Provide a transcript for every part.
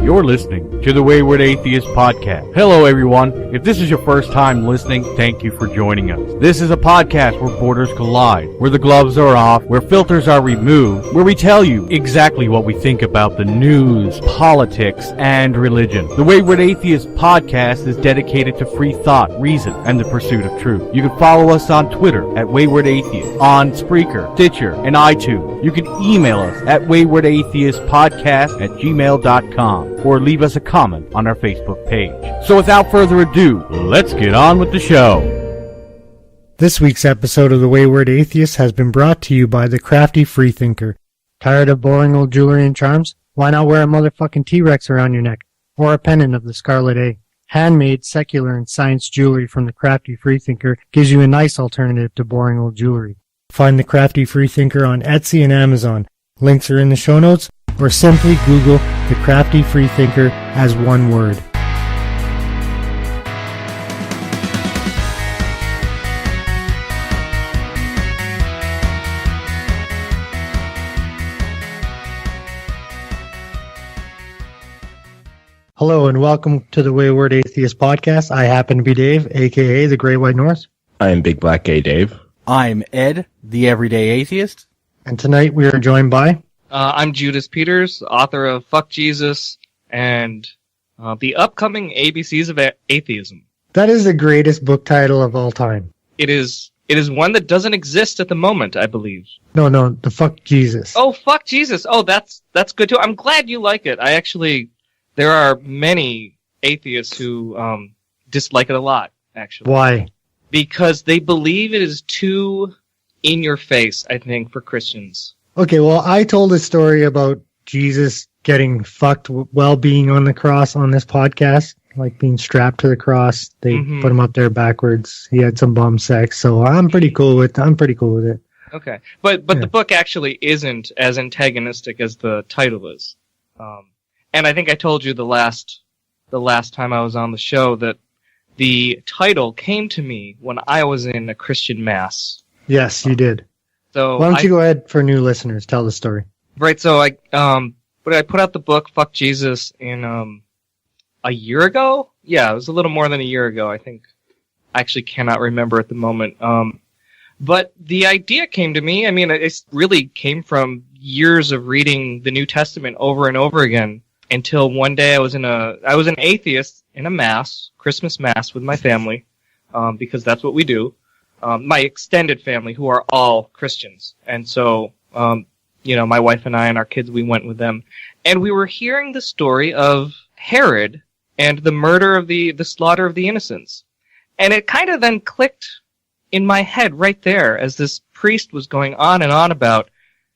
You're listening to the Wayward Atheist Podcast. Hello, everyone. If this is your first time listening, thank you for joining us. This is a podcast where borders collide, where the gloves are off, where filters are removed, where we tell you exactly what we think about the news, politics, and religion. The Wayward Atheist Podcast is dedicated to free thought, reason, and the pursuit of truth. You can follow us on Twitter at Wayward Atheist, on Spreaker, Stitcher, and iTunes. You can email us at waywardatheistpodcast@gmail.com. or leave us a comment on our Facebook page. So without further ado, let's get on with the show. This week's episode of The Wayward Atheist has been brought to you by the Crafty Freethinker. Tired of boring old jewelry and charms? Why not wear a motherfucking T-Rex around your neck? Or a pendant of the Scarlet A? Handmade, secular, and science jewelry from the Crafty Freethinker gives you a nice alternative to boring old jewelry. Find the Crafty Freethinker on Etsy and Amazon. Links are in the show notes, or simply Google the Crafty Freethinker as one word. Hello and welcome to the Wayward Atheist Podcast. I happen to be Dave, aka the Great White North. I am Big Black Gay Dave. I'm Ed, the Everyday Atheist. And tonight we are joined by... I'm Judas Peters, author of Fuck Jesus and the upcoming ABCs of Atheism. That is the greatest book title of all time. It is one that doesn't exist at the moment, I believe. No, the Fuck Jesus. Oh, Fuck Jesus. Oh, that's good too. I'm glad you like it. There are many atheists who dislike it a lot, actually. Why? Because they believe it is too in your face, I think, for Christians. Okay, well, I told a story about Jesus getting fucked while being on the cross on this podcast, like being strapped to the cross. They put him up there backwards. He had some bum sex, so I'm pretty cool with it. Okay, but the book actually isn't as antagonistic as the title is. And I think I told you the last time I was on the show that the title came to me when I was in a Christian mass. Yes, you did. So why don't you go ahead for new listeners? Tell the story. Right. So I put out the book Fuck Jesus in a year ago. Yeah, it was a little more than a year ago. I think. I actually cannot remember at the moment. But the idea came to me. I mean, it really came from years of reading the New Testament over and over again. Until one day I was an atheist in a mass, Christmas mass with my family, because that's what we do. My extended family, who are all Christians. And so, my wife and I and our kids, we went with them. And we were hearing the story of Herod and the murder of the slaughter of the innocents. And it kind of then clicked in my head right there as this priest was going on and on about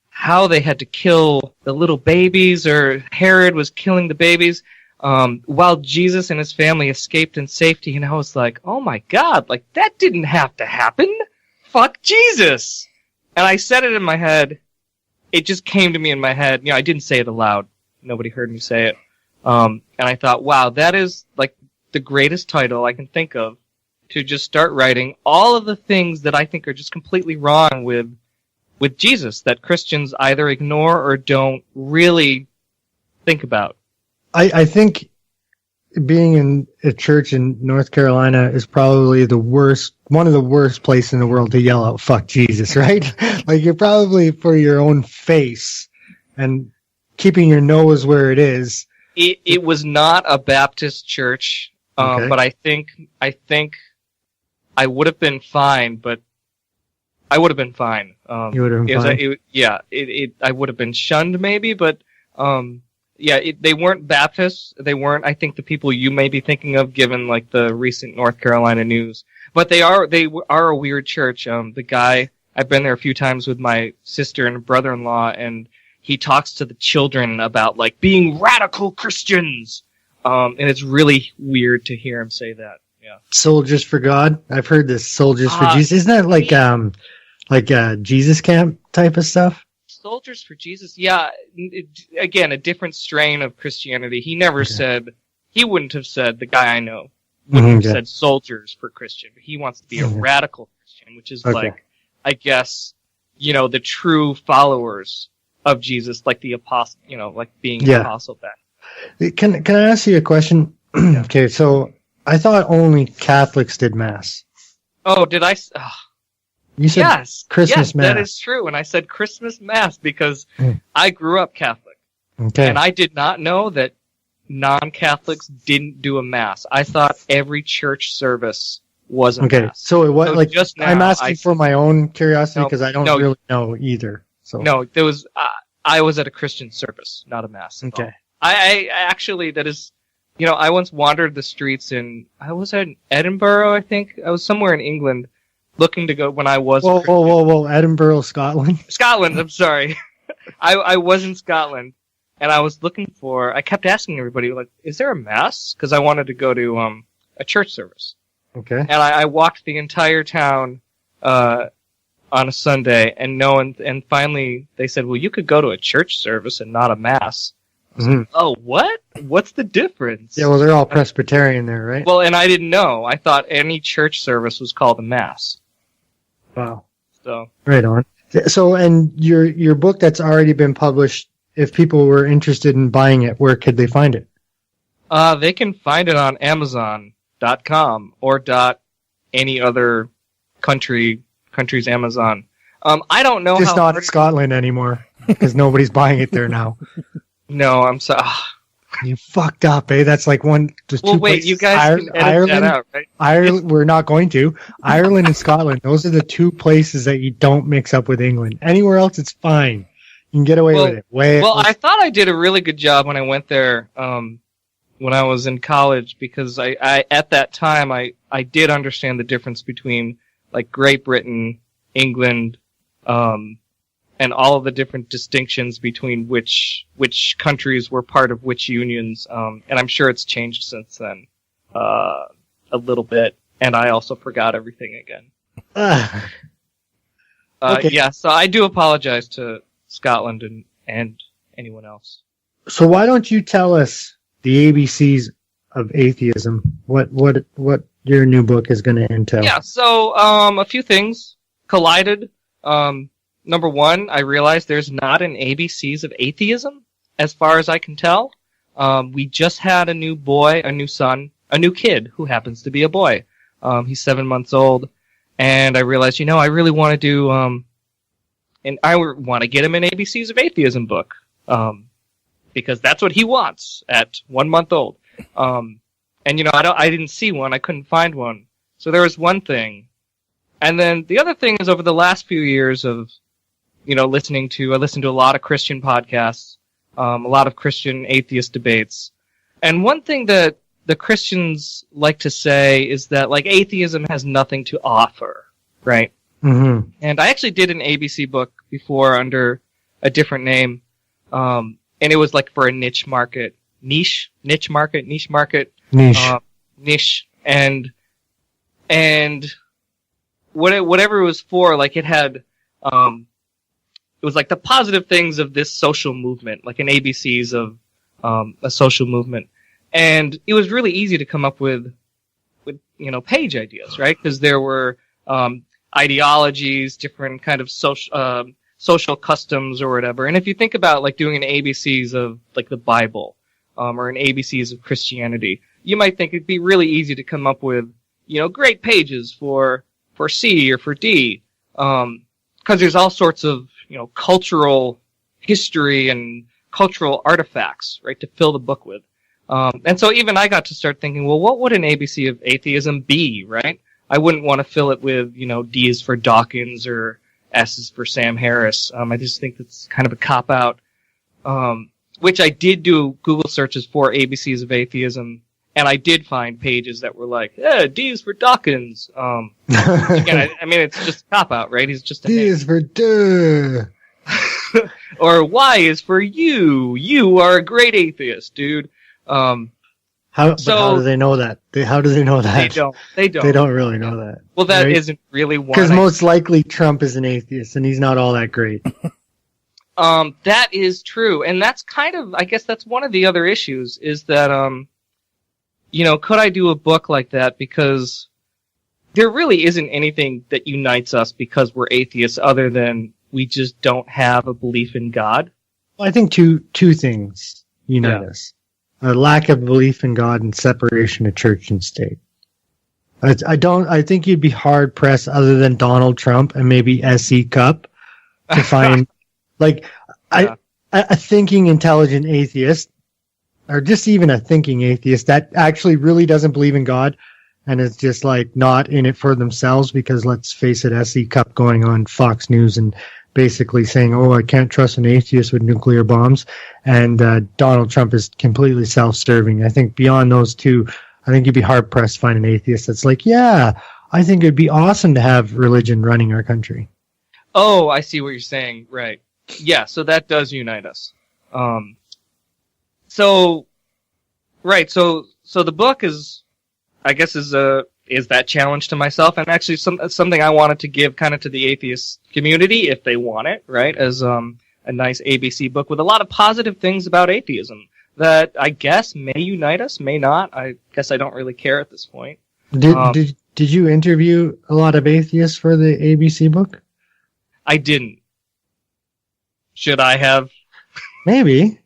how they had to kill the little babies, or Herod was killing the babies, while Jesus and his family escaped in safety. And I was like, oh my God, like that didn't have to happen. Fuck Jesus. And I said it in my head. It just came to me in my head. I didn't say it aloud. Nobody heard me say it. And I thought, wow, that is like the greatest title I can think of to just start writing all of the things that I think are just completely wrong with Jesus, that Christians either ignore or don't really think about. I think being in a church in North Carolina is probably one of the worst places in the world to yell out, fuck Jesus, right? Like, you're probably for your own face and keeping your nose where it is. It was not a Baptist church, okay. But I think I would have been fine, but I would have been fine. You would have been fine? I would have been shunned maybe, but they weren't Baptists. They weren't, I think, the people you may be thinking of given like the recent North Carolina news. But they are a weird church. The guy, I've been there a few times with my sister and brother-in-law, and he talks to the children about like being radical Christians. And it's really weird to hear him say that. Yeah. Soldiers for God? I've heard this, Soldiers for Jesus. Isn't that like Jesus camp type of stuff? Soldiers for Jesus, yeah. Again, a different strain of Christianity. He never said, he wouldn't have said, the guy I know, wouldn't have said soldiers for Christian. He wants to be a radical Christian, which is like, I guess, the true followers of Jesus, like the apostle, like being an apostle back. Can I ask you a question? Okay, so I thought only Catholics did Mass. Oh, did I? You said yes, Christmas Mass. That is true. And I said Christmas Mass because I grew up Catholic. Okay. And I did not know that non-Catholics didn't do a Mass. I thought every church service was a Mass. So what? So like, just now, I'm asking for my own curiosity because I don't really know either. So no, there was. I was at a Christian service, not a Mass. Okay. I actually, that is, I once wandered the streets I was at Edinburgh, I think. I was somewhere in England looking to go when I was. Whoa, Edinburgh, Scotland? Scotland, I'm sorry. I was in Scotland, and I was looking I kept asking everybody, like, is there a Mass? Because I wanted to go to a church service. Okay. And I walked the entire town on a Sunday, and finally they said, well, you could go to a church service and not a Mass. Like, oh, what? What's the difference? Yeah, well, they're all Presbyterian there, right? Well, and I didn't know. I thought any church service was called a Mass. Wow. So. Right on. So, and your book that's already been published, if people were interested in buying it, where could they find it? They can find it on Amazon.com or any other country's Amazon. I don't know Just not Scotland anymore, because nobody's buying it there now. No, I'm sorry. You fucked up, eh? That's like one. Well, wait, you guys can edit Ireland, that out, right? Ireland. We're not going to. Ireland and Scotland. Those are the two places that you don't mix up with England. Anywhere else, it's fine. You can get away with it. I thought I did a really good job when I went there. When I was in college, because I at that time I did understand the difference between like Great Britain, England, and all of the different distinctions between which countries were part of which unions. And I'm sure it's changed since then a little bit. And I also forgot everything again. Okay. Yeah, so I do apologize to Scotland and anyone else. So why don't you tell us the ABCs of atheism? What your new book is going to entail? Yeah, so a few things collided. Number one, I realized there's not an ABCs of atheism, as far as I can tell. We just had a new kid who happens to be a boy. He's 7 months old, and I realized, I really want to do, and I want to get him an ABCs of atheism book, because that's what he wants at 1 month old. And I didn't see one, I couldn't find one. So there was one thing. And then the other thing is over the last few years of, I listened to a lot of Christian podcasts, a lot of Christian atheist debates. And one thing that the Christians like to say is that, like, atheism has nothing to offer, right? Mm-hmm. And I actually did an ABC book before under a different name, and it was like for a niche market, niche, and whatever it was for, like, it had, it was like the positive things of this social movement, like an ABCs of a social movement. And it was really easy to come up with page ideas, right? Because there were ideologies, different kind of social customs or whatever. And if you think about like doing an ABCs of like the Bible, or an ABCs of Christianity, you might think it'd be really easy to come up with, great pages for C or for D. Because there's all sorts of, cultural history and cultural artifacts, right, to fill the book with. And so even I got to start thinking, well, what would an ABC of atheism be, right? I wouldn't want to fill it with, D is for Dawkins or S is for Sam Harris. I just think that's kind of a cop-out. Which I did do Google searches for ABCs of atheism, and I did find pages that were like, D is for Dawkins. Again, I mean, it's just a cop-out, right? He's just a D is for duh. Or Y is for you. You are a great atheist, dude. How do they know that? How do they know that? They don't. They don't really know that. Well, that isn't really one. Because most likely Trump is an atheist, and he's not all that great. That is true. And that's kind of, I guess that's one of the other issues, is that, could I do a book like that? Because there really isn't anything that unites us because we're atheists other than we just don't have a belief in God. Well, I think two things unite us. a lack of belief in God and separation of church and state. I think you'd be hard pressed, other than Donald Trump and maybe S.E. Cupp, to find a thinking intelligent atheist, or just even a thinking atheist that actually really doesn't believe in God and is just like not in it for themselves. Because let's face it, S.E. Cupp going on Fox News and basically saying, "Oh, I can't trust an atheist with nuclear bombs," and Donald Trump is completely self-serving. I think beyond those two, I think you'd be hard-pressed to find an atheist that's like, yeah, I think it'd be awesome to have religion running our country. Oh, I see what you're saying. Right. Yeah, so that does unite us. So the book is that challenge to myself, and actually something I wanted to give kind of to the atheist community if they want it, right? As a nice ABC book with a lot of positive things about atheism that I guess may unite us, may not. I guess I don't really care at this point. Did you interview a lot of atheists for the ABC book? I didn't. Should I have? Maybe.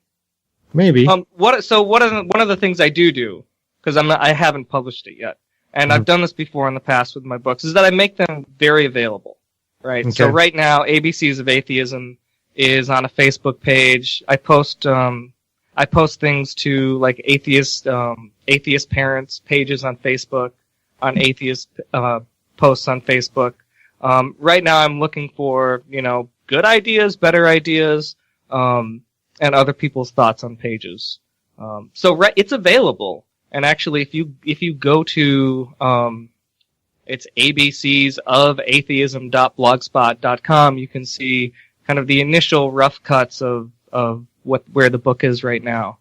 One of the things I do, because I haven't published it yet, and I've done this before in the past with my books, is that I make them very available, right? Okay. So right now, ABCs of Atheism is on a Facebook page. I post things to like atheist parents pages on Facebook, on atheist posts on Facebook. Right now, I'm looking for good ideas, better ideas, and other people's thoughts on pages. It's available. And actually, if you go to it's ABCs of atheism.blogspot.com, you can see kind of the initial rough cuts of where the book is right now.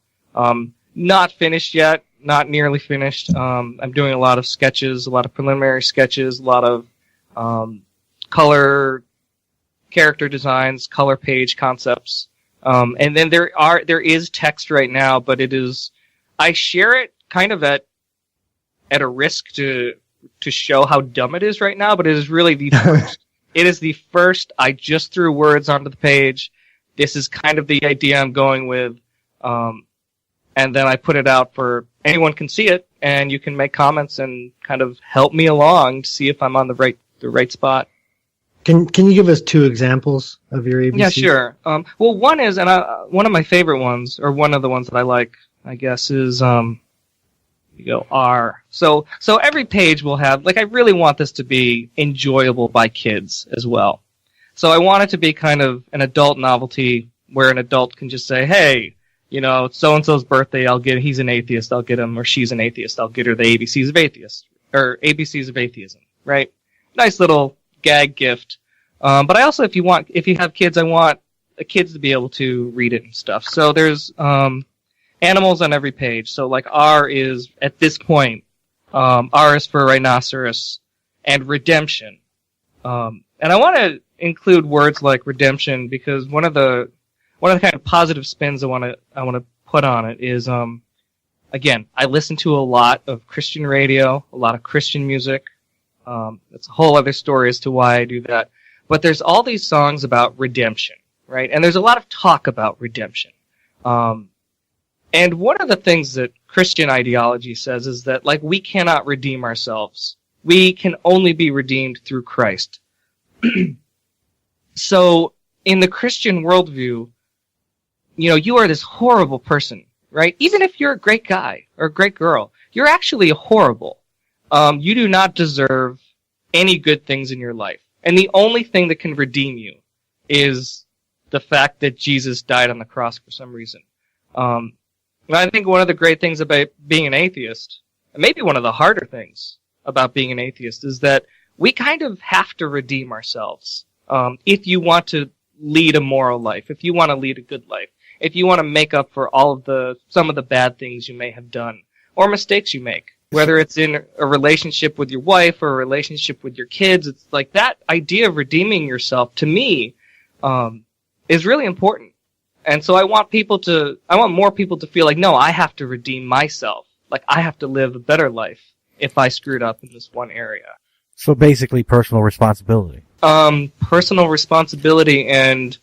Not finished yet, not nearly finished. I'm doing a lot of sketches, a lot of preliminary sketches, a lot of color character designs, color page concepts. And then there is text right now, but I share it kind of at a risk to show how dumb it is right now, but it is really the first. It is the first. I just threw words onto the page. This is kind of the idea I'm going with. And then I put it out for anyone can see it, and you can make comments and kind of help me along to see if I'm on the right spot. Can you give us 2 examples of your ABC? Yeah, sure. Well, one is, and one of my favorite ones, or one of the ones that I like, I guess, is you go R. So every page will have, like, I really want this to be enjoyable by kids as well. So I want it to be kind of an adult novelty where an adult can just say, hey, so-and-so's birthday, he's an atheist, I'll get him, or she's an atheist, I'll get her the ABCs of Atheist, or ABCs of Atheism, right? Nice little gag gift. But I also, if you have kids, I want the kids to be able to read it and stuff. So there's animals on every page. So like R is, at this point, R is for rhinoceros and redemption. And I want to include words like redemption because one of the kind of positive spins I want to put on it is, again, I listen to a lot of Christian radio, a lot of Christian music. That's a whole other story as to why I do that. But there's all these songs about redemption, right? And there's a lot of talk about redemption. And one of the things that Christian ideology says is that, like, we cannot redeem ourselves. We can only be redeemed through Christ. So, in the Christian worldview, you are this horrible person, right? Even if you're a great guy or a great girl, you're actually horrible. You do not deserve any good things in your life. And the only thing that can redeem you is the fact that Jesus died on the cross for some reason. And I think one of the great things about being an atheist, and maybe one of the harder things about being an atheist, is that we kind of have to redeem ourselves. If you want to lead a moral life, if you want to lead a good life, if you want to make up for some of the bad things you may have done, or mistakes you make. Whether it's in a relationship with your wife or a relationship with your kids, it's like that idea of redeeming yourself, to me, is really important. And so I want more people to feel like, no, I have to redeem myself. Like, I have to live a better life if I screwed up in this one area. So basically personal responsibility. Personal responsibility and,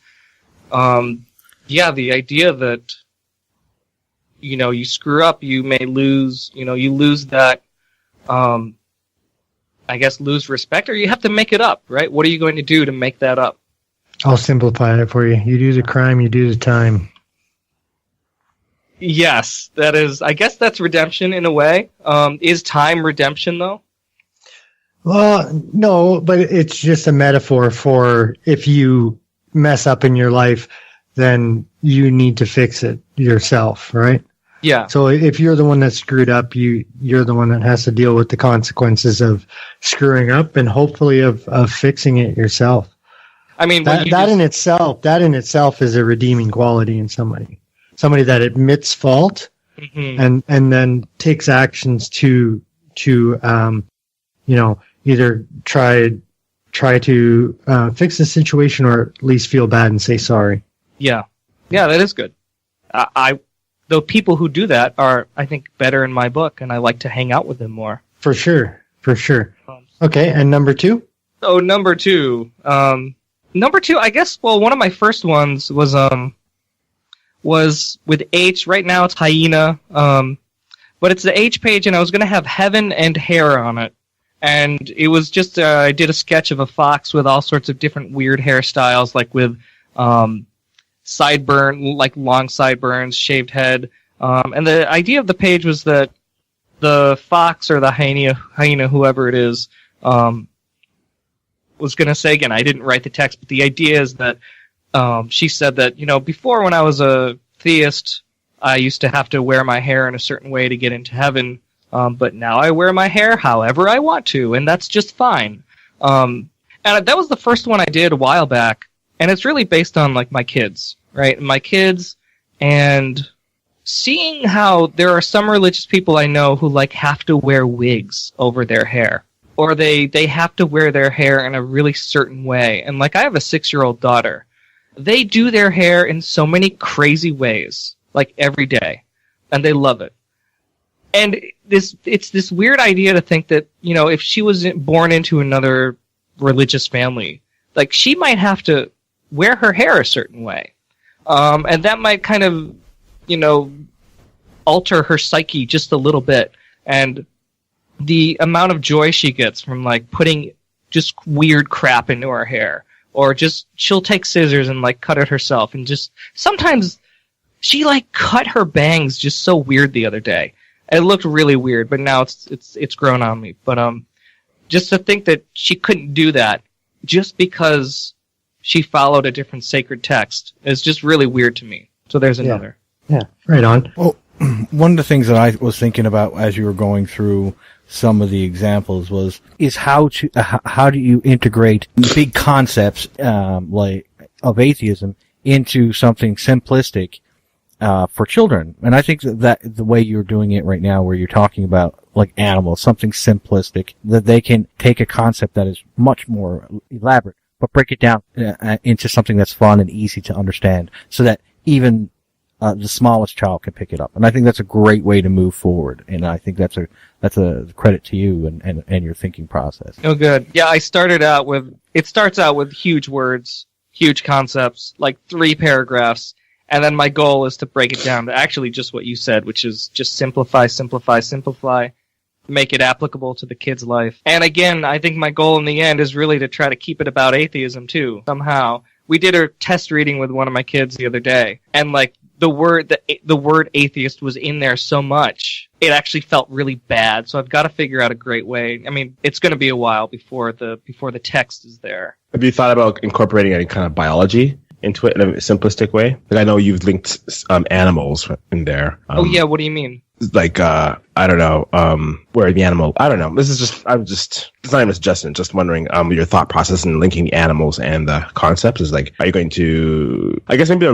the idea that, you screw up, you may lose, you lose that, I guess lose respect, or you have to make it up, right? What are you going to do to make that up? I'll simplify it for you. You do the crime, you do the time. Yes, I guess that's redemption in a way. Is time redemption, though? Well, no, but it's just a metaphor for if you mess up in your life, then you need to fix it yourself, right? Yeah. So if you're the one that screwed up, you're the one that has to deal with the consequences of screwing up and hopefully of fixing it yourself. I mean, that in itself is a redeeming quality in somebody that admits fault and then takes actions to either try to fix the situation or at least feel bad and say sorry. Yeah, that is good. The people who do that are, I think, better in my book, and I like to hang out with them more. For sure. Okay, and number 2? Oh, number two, I guess. Well, one of my first ones was with H. Right now it's hyena, but it's the H page, and I was going to have heaven and hair on it. And it was just, I did a sketch of a fox with all sorts of different weird hairstyles, like with sideburn, like long sideburns, shaved head. And the idea of the page was that the fox or the hyena, whoever it is, was going to say, again, I didn't write the text, but the idea is that she said that, before when I was a theist, I used to have to wear my hair in a certain way to get into heaven. But now I wear my hair however I want to, and that's just fine. And that was the first one I did a while back, and it's really based on, like, my kids, right? My kids, and seeing how there are some religious people I know who, like, have to wear wigs over their hair. Or they have to wear their hair in a really certain way. And, like, I have a 6-year-old daughter. They do their hair in so many crazy ways, like, every day. And they love it. And it's this weird idea to think that, if she was born into another religious family, like, she might have to wear her hair a certain way. And that might kind of, alter her psyche just a little bit. And the amount of joy she gets from, like, putting just weird crap into her hair. Or just, she'll take scissors and, like, cut it herself. And just, sometimes she, like, cut her bangs just so weird the other day. It looked really weird, but now it's grown on me. But just to think that she couldn't do that just because she followed a different sacred text is just really weird to me. So there's another. Yeah, right on. Well, one of the things that I was thinking about as you were going through some of the examples is how do you integrate big concepts like of atheism into something simplistic for children. And I think that the way you're doing it right now, where you're talking about, like, animals, something simplistic, that they can take a concept that is much more elaborate, but break it down into something that's fun and easy to understand, so that even the smallest child can pick it up. And I think that's a great way to move forward. And I think that's a credit to you and your thinking process. Oh, good. Yeah, it starts out with huge words, huge concepts, like 3 paragraphs. And then my goal is to break it down to actually just what you said, which is just simplify, make it applicable to the kid's life. And again, I think my goal in the end is really to try to keep it about atheism too, somehow. We did a test reading with one of my kids the other day, and, like, the word atheist was in there so much, it actually felt really bad. So I've got to figure out a great way. I mean, it's going to be a while before the text is there. Have you thought about incorporating any kind of biology into it in a simplistic way? Like, I know you've linked animals in there. Oh yeah, what do you mean? Like, I don't know, where the animal, I don't know. It's not even a suggestion, just wondering, your thought process in linking the animals and the concepts is, like, are you going to, I guess maybe are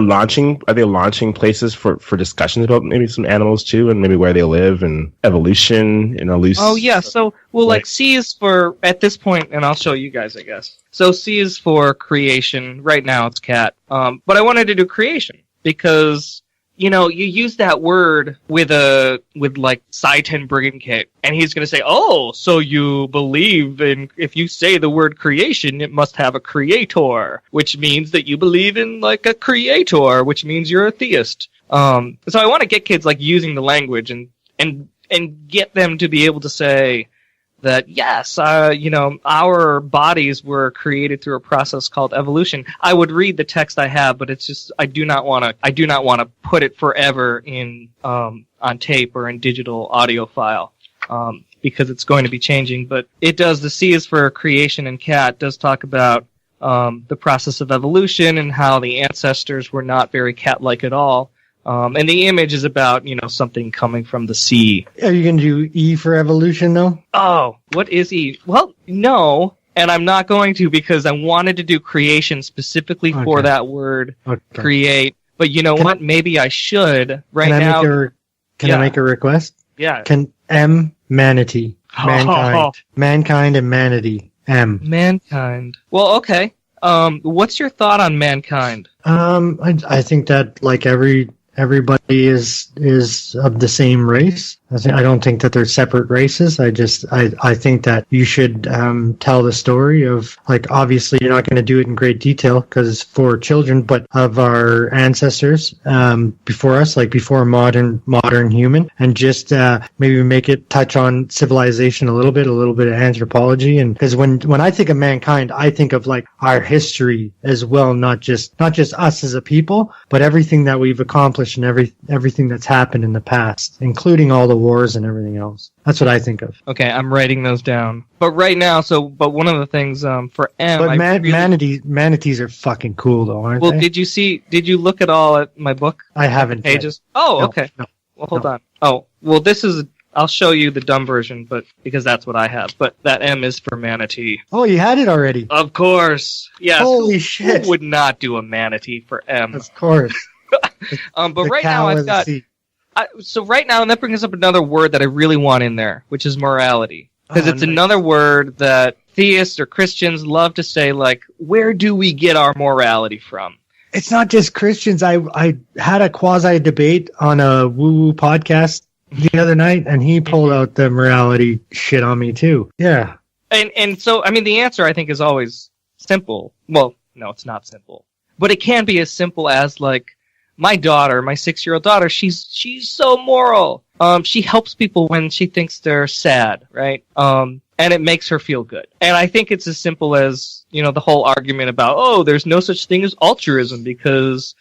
they launching places for discussions about maybe some animals too, and maybe where they live and evolution in a loose. Oh yeah, so, well, like, C is for, at this point, and I'll show you guys, I guess. So C is for creation. Right now it's cat. But I wanted to do creation because, you use that word with like Saitan Brigandcape, and he's going to say, oh, so you believe in, if you say the word creation, it must have a creator, which means that you believe in, like, a creator, which means you're a theist. So I want to get kids like using the language and get them to be able to say that yes, our bodies were created through a process called evolution. I would read the text I have, but it's just I do not want to put it forever in on tape or in digital audio file. Because it's going to be changing, but it does. The C is for creation, and cat does talk about the process of evolution and how the ancestors were not very cat-like at all. And the image is about something coming from the sea. Are you going to do E for evolution though? Oh, what is E? Well, no, and I'm not going to because I wanted to do creation specifically for that word, create. But you know what? Maybe I should right now. Can I make a request? Yeah. Can M manatee, mankind and manatee, M. Mankind. Well, okay. What's your thought on mankind? I think that like everybody is of the same race. I don't think that they're separate races. I think that you should tell the story of, like, obviously you're not going to do it in great detail because it's for children, but of our ancestors before us, like before modern human, and just maybe make it touch on civilization a little bit of anthropology. And because when I think of mankind, I think of like our history as well, not just us as a people, but everything that we've accomplished and everything that's happened in the past, including all the wars and everything else. That's what I think of. Okay, I'm writing those down. But right now, but one of the things for M, but manatees are fucking cool though, aren't they? Well, did you look at all at my book? I haven't. Pages. Oh, okay. No, well, hold on. Oh, well, I'll show you the dumb version, but because that's what I have. But that M is for manatee. Oh, you had it already. Of course. Yes. Holy shit! Who would not do a manatee for M? Of course. But right now I've got. So right now, and that brings up another word that I really want in there, which is morality. Because it's another word that theists or Christians love to say, like, where do we get our morality from? It's not just Christians. I had a quasi-debate on a woo-woo podcast the other night, and he pulled out the morality shit on me, too. Yeah. And so, I mean, the answer, I think, is always simple. Well, no, it's not simple. But it can be as simple as, like, my daughter, my 6-year-old daughter, she's so moral. She helps people when she thinks they're sad, right? And it makes her feel good. And I think it's as simple as, the whole argument about, oh, there's no such thing as altruism because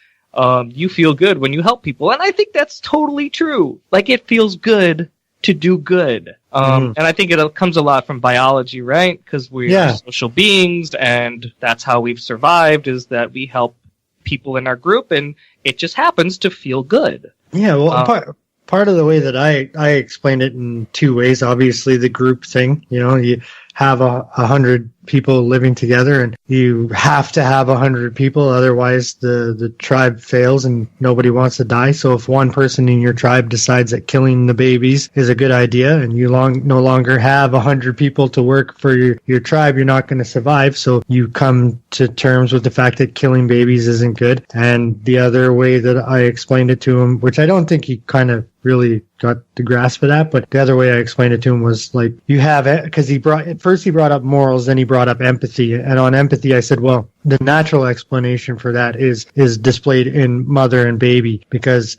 you feel good when you help people. And I think that's totally true. Like, it feels good to do good. And I think it comes a lot from biology, right? Because we are social beings, and that's how we've survived, is that we help people in our group, and it just happens to feel good. Yeah, well, part of the way that I explained it in two ways. Obviously, the group thing. You have 100 people living together, and you have to have 100 people, otherwise the tribe fails and nobody wants to die. So if one person in your tribe decides that killing the babies is a good idea, and you no longer have 100 people to work for your tribe, you're not going to survive. So you come to terms with the fact that killing babies isn't good. And the other way that I explained it to him, which I don't think he kind of really got the grasp of that, but the other way I explained it to him was like, you have it, because he brought up morals, then he brought up empathy. And on empathy, I said, well, the natural explanation for that is displayed in mother and baby, because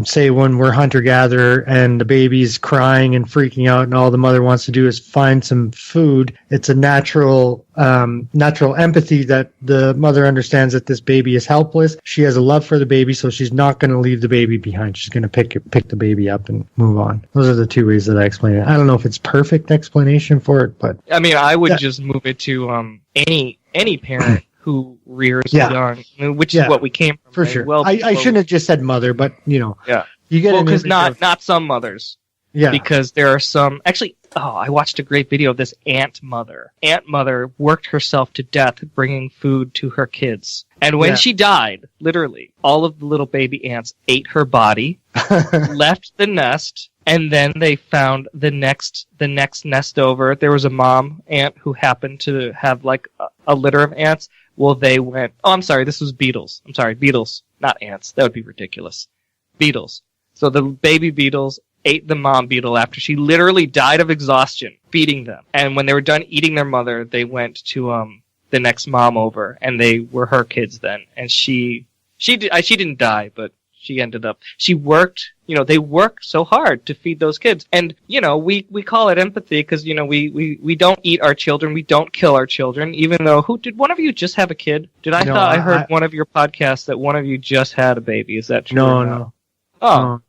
say when we're hunter-gatherer and the baby's crying and freaking out and all the mother wants to do is find some food, it's a natural empathy that the mother understands that this baby is helpless. She has a love for the baby, so she's not going to leave the baby behind. She's going to pick the baby up and move on. Those are the two ways that I explain it. I don't know if it's perfect explanation for it, but I mean, I would just move it to any parent who rears young, which is what we came from. For sure. Well, I shouldn't have just said mother, but you get because not some mothers. Yeah. Because there are some actually. Oh, I watched a great video of this ant mother. Ant mother worked herself to death bringing food to her kids, and when she died, literally, all of the little baby ants ate her body, left the nest. And then they found the next nest over. There was a mom ant who happened to have like a litter of ants. Well, they went, oh, I'm sorry, this was beetles. I'm sorry, beetles, not ants. That would be ridiculous. Beetles. So the baby beetles ate the mom beetle after she literally died of exhaustion, feeding them. And when they were done eating their mother, they went to the next mom over, and they were her kids then. And she didn't die, but she ended up. She worked, they worked so hard to feed those kids. And, we call it empathy because, we don't eat our children. We don't kill our children, even though, did one of you just have a kid? I heard one of your podcasts that one of you just had a baby. Is that true? No. Oh,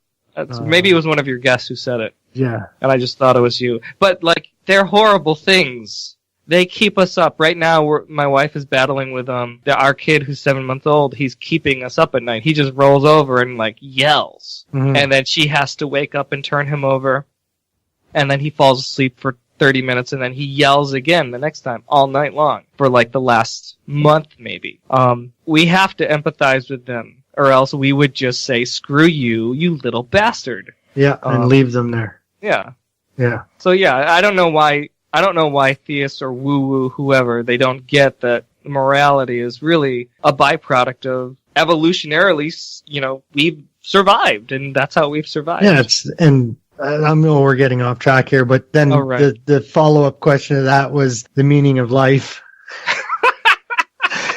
maybe it was one of your guests who said it. Yeah. And I just thought it was you. But, they're horrible things. They keep us up. Right now, my wife is battling with our kid who's 7 months old. He's keeping us up at night. He just rolls over and yells. Mm-hmm. And then she has to wake up and turn him over. And then he falls asleep for 30 minutes and then he yells again the next time all night long for the last month maybe. We have to empathize with them or else we would just say, screw you, you little bastard. Yeah, and leave them there. Yeah. Yeah. So yeah, I don't know why theists or woo-woo, whoever, they don't get that morality is really a byproduct of evolutionarily, we've survived, and that's how we've survived. Yeah, I know we're getting off track here, but then the follow-up question to that was the meaning of life.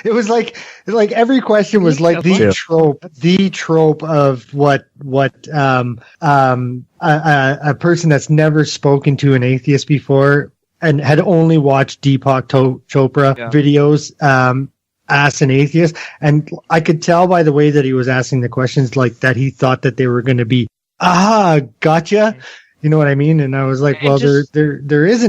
It was like every question was the trope of what a person that's never spoken to an atheist before and had only watched Deepak Chopra videos ask an atheist. And I could tell by the way that he was asking the questions that he thought that they were going to be, gotcha. You know what I mean? And I was like, well, there is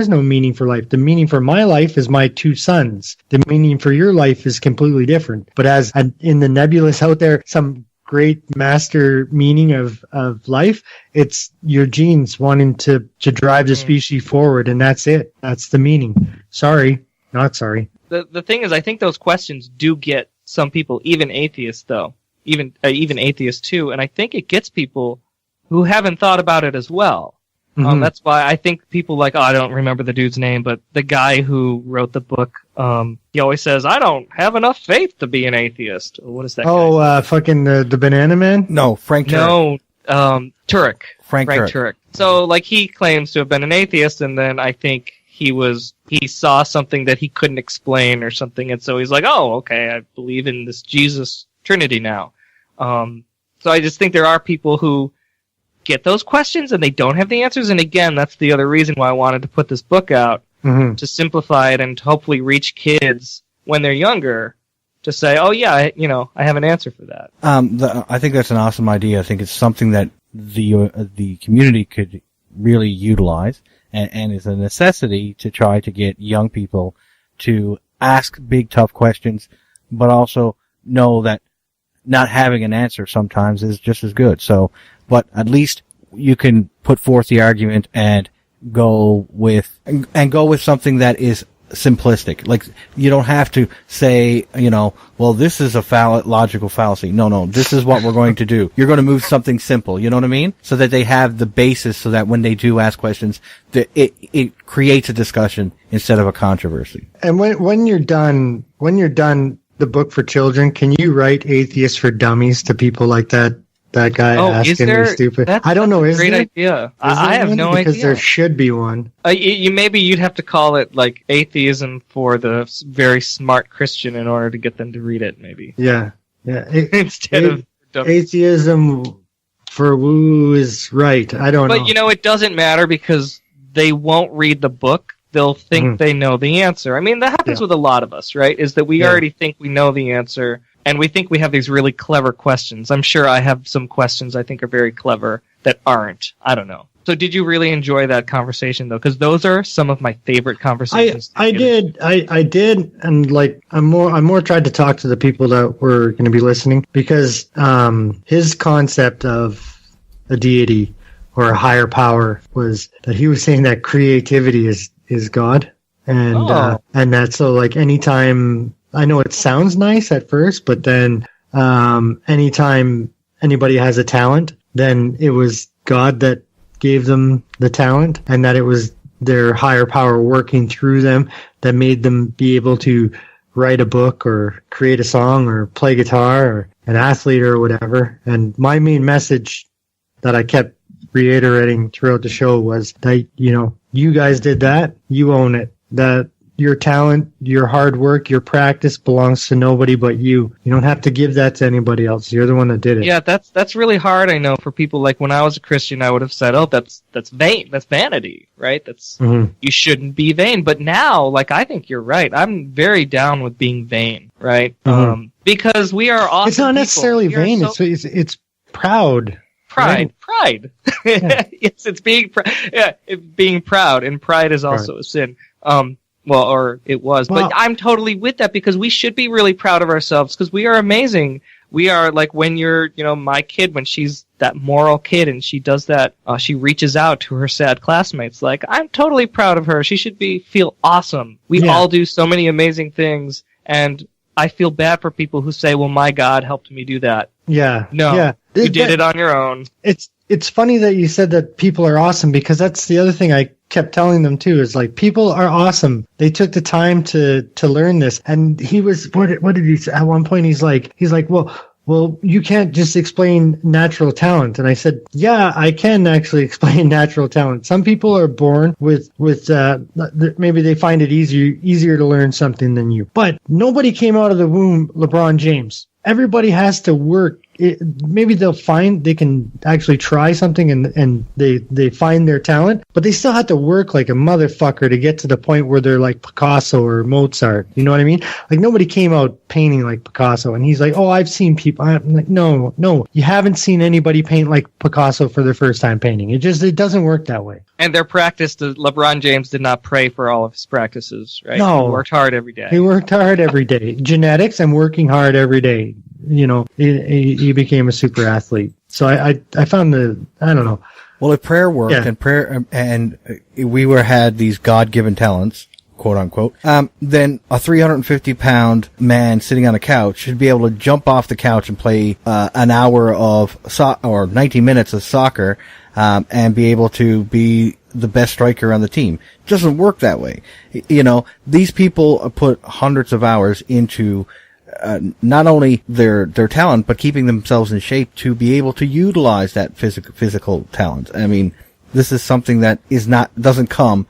no meaning for life. The meaning for my life is my two sons. The meaning for your life is completely different. But as in the nebulous out there, some great master meaning of life, it's your genes wanting to drive the species forward, and that's it. That's the meaning. Sorry, not sorry. The thing is, I think those questions do get some people, even atheists though, even atheists too, and I think it gets people who haven't thought about it as well. Mm-hmm. That's why I think people I don't remember the dude's name, but the guy who wrote the book, he always says, I don't have enough faith to be an atheist. What is that guy? Fucking the Banana Man? No, Frank Turek. No, Turek. Frank Turek. So, he claims to have been an atheist, and then I think he saw something that he couldn't explain or something, and so he's like, oh, okay, I believe in this Jesus Trinity now. So I just think there are people who get those questions and they don't have the answers, and again, that's the other reason why I wanted to put this book out, to simplify it and to hopefully reach kids when they're younger to say, oh yeah, I have an answer for that. I think that's an awesome idea. I think it's something that the community could really utilize, and is a necessity to try to get young people to ask big tough questions, but also know that not having an answer sometimes is just as good. So, but at least you can put forth the argument and go with something that is simplistic. You don't have to say, well, this is a logical fallacy. No, this is what we're going to do. You're going to move something simple. You know what I mean? So that they have the basis, so that when they do ask questions, it creates a discussion instead of a controversy. And when you're done the book for children, can you write Atheists for Dummies to people like that guy asking me stupid? I don't know. That's a great idea. I have no idea. Because there should be one. You'd have to call it Atheism for the very smart Christian in order to get them to read it, maybe. Yeah. Instead of Atheism for woo is right. I don't know. But it doesn't matter because they won't read the book. They'll think they know the answer. I mean, that happens with a lot of us, right? Is that we already think we know the answer, and we think we have these really clever questions. I'm sure I have some questions I think are very clever that aren't. I don't know. So did you really enjoy that conversation, though? Because those are some of my favorite conversations. I did, and I'm more tried to talk to the people that were going to be listening, because his concept of a deity or a higher power was that he was saying that creativity is God, and that's so anytime, I know it sounds nice at first, but then anytime anybody has a talent, then it was God that gave them the talent, and that it was their higher power working through them that made them be able to write a book or create a song or play guitar or an athlete or whatever. And my main message that I kept reiterating throughout the show was that, you guys did that, you own it. That your talent, your hard work, your practice belongs to nobody but you. You don't have to give that to anybody else. You're the one that did it. Yeah, that's really hard. I know for people like when I was a Christian, I would have said, "Oh, that's vain. That's vanity, right? That's you shouldn't be vain." But now, like, I think you're right. I'm very down with being vain, right? Because we are awesome. It's not necessarily vain. It's proud. Pride. Yeah. Yes, it's being proud, and pride is also a sin. Well, or it was, but I'm totally with that because we should be really proud of ourselves because we are amazing. We are like when you're, my kid, when she's that moral kid and she does that, she reaches out to her sad classmates. Like, I'm totally proud of her. She should feel awesome. We all do so many amazing things, and I feel bad for people who say, well, my God helped me do that. Yeah. No, yeah. You did it on your own. It's funny that you said that people are awesome because that's the other thing I kept telling them too is like people are awesome. They took the time to learn this. And he was what did he say? At one point he's like, well, you can't just explain natural talent. And I said, yeah, I can actually explain natural talent. Some people are born with maybe they find it easier to learn something than you. But nobody came out of the womb LeBron James. Everybody has to work. Maybe they can actually try something and they find their talent, but they still have to work like a motherfucker to get to the point where they're like Picasso or Mozart. You know what I mean? Like nobody came out painting like Picasso, and he's like, "Oh, I've seen people." I'm like, no, you haven't seen anybody paint like Picasso for their first time painting. It doesn't work that way. And their practice, LeBron James did not pray for all of his practices, right? No, he worked hard every day. He worked hard every day. Genetics and working hard every day. He became a super athlete. So I found I don't know. Well, if prayer worked and we had these God-given talents, quote unquote, then a 350-pound man sitting on a couch should be able to jump off the couch and play an hour of or 90 minutes of soccer, and be able to be the best striker on the team. It doesn't work that way. These people put hundreds of hours into not only their talent, but keeping themselves in shape to be able to utilize that physical talent. I mean, this is something that doesn't come,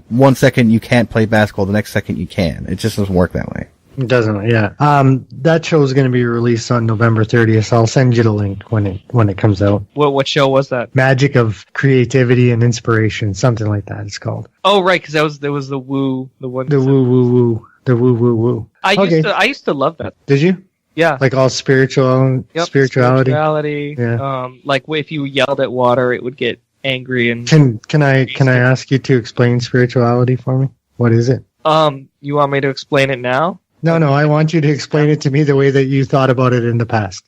1 second you can't play basketball, the next second you can. It just doesn't work that way. It doesn't, yeah. That show is going to be released on November 30th. So I'll send you the link when it comes out. What show was that? Magic of Creativity and Inspiration, something like that. It's called. Oh, right, because there was the woo, the one. The woo woo woo, the woo woo woo. I used to love that. Did you? Yeah. Like all spirituality. Yeah. Like if you yelled at water, it would get angry and. Can I ask you to explain spirituality for me? What is it? You want me to explain it now? No, I want you to explain it to me the way that you thought about it in the past.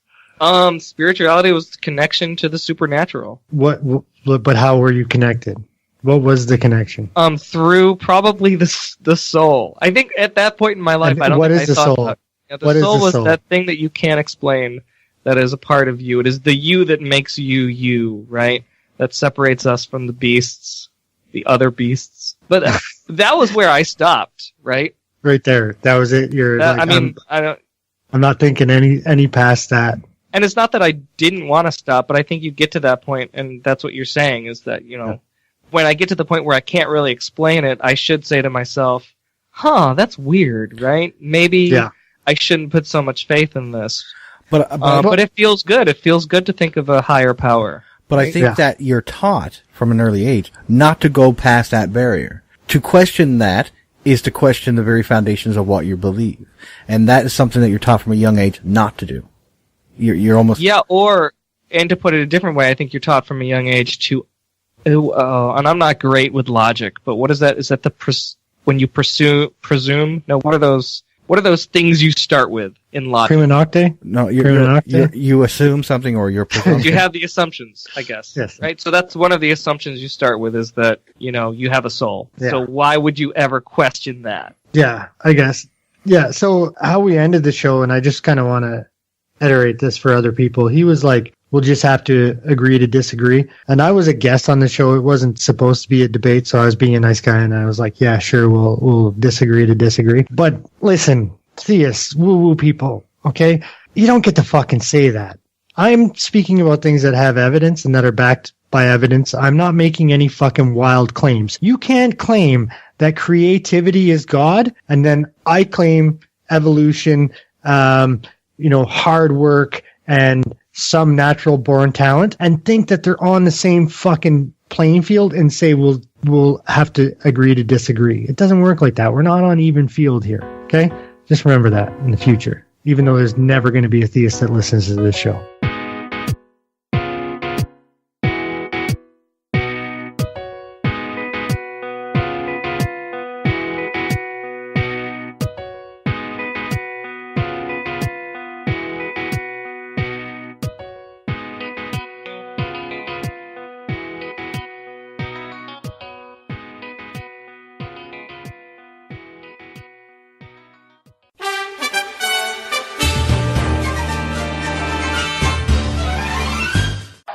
Spirituality was the connection to the supernatural. But how were you connected? What was the connection? Through probably the soul. I think at that point in my life, I don't think I thought about it. The soul was that thing that you can't explain that is a part of you. It is the you that makes you, right? That separates us from the beasts, the other beasts. But that was where I stopped, right? Right there. That was it. I'm not thinking any past that. And it's not that I didn't want to stop, but I think you get to that point, and that's what you're saying, is that, when I get to the point where I can't really explain it, I should say to myself, that's weird, right? Maybe I shouldn't put so much faith in this. But it feels good. It feels good to think of a higher power. But I think that you're taught from an early age not to go past that barrier. To question that is to question the very foundations of what you believe. And that is something that you're taught from a young age not to do. You're almost... Yeah, and to put it a different way, I think you're taught from a young age to... and I'm not great with logic, but what is that? Is that when you presume? No, what are those things you start with in logic? Prima nocte? No, you assume something, or you're you have the assumptions, I guess. Yes. Right? So that's one of the assumptions you start with, is that, you have a soul. Yeah. So why would you ever question that? Yeah, I guess. Yeah, so how we ended the show, and I just kind of want to iterate this for other people. He was like, we'll just have to agree to disagree. And I was a guest on the show. It wasn't supposed to be a debate, so I was being a nice guy, and I was like, yeah, sure, we'll disagree to disagree. But listen, theists, woo-woo people, okay? You don't get to fucking say that. I'm speaking about things that have evidence and that are backed by evidence. I'm not making any fucking wild claims. You can't claim that creativity is God, and then I claim evolution, hard work and some natural born talent, and think that they're on the same fucking playing field and say we'll have to agree to disagree. It doesn't work like that. We're not on even field here. Okay? Just remember that in the future, even though there's never going to be a theist that listens to this show.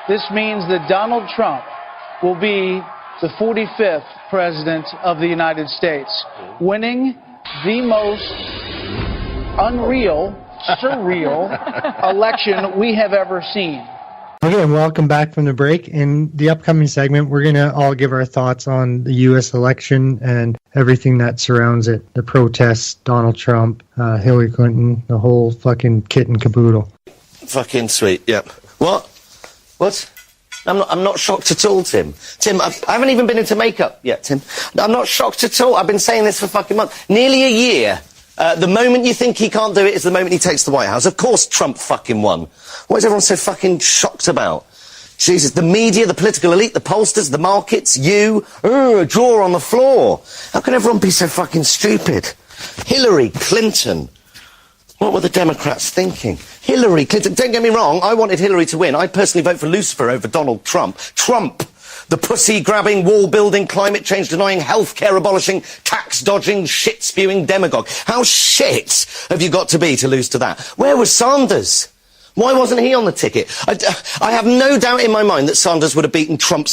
This means that Donald Trump will be the 45th president of the United States, winning the most unreal, surreal election we have ever seen. Okay, and welcome back from the break. In the upcoming segment, we're going to all give our thoughts on the U.S. election and everything that surrounds it. The protests, Donald Trump, Hillary Clinton, the whole fucking kit and caboodle. Fucking sweet, yep. What? I'm not shocked at all, Tim. Tim, I haven't even been into makeup yet, Tim. I'm not shocked at all. I've been saying this for fucking months. Nearly a year. The moment you think he can't do it is the moment he takes the White House. Of course Trump fucking won. What is everyone so fucking shocked about? Jesus, the media, the political elite, the pollsters, the markets, you, a drawer on the floor. How can everyone be so fucking stupid? Hillary Clinton. What were the Democrats thinking? Hillary Clinton. Don't get me wrong, I wanted Hillary to win. I personally vote for Lucifer over Donald Trump. Trump, the pussy-grabbing, wall-building, climate-change-denying, health-care-abolishing, tax-dodging, shit-spewing demagogue. How shit have you got to be to lose to that? Where was Sanders? Why wasn't he on the ticket? I have no doubt in my mind that Sanders would have beaten Trump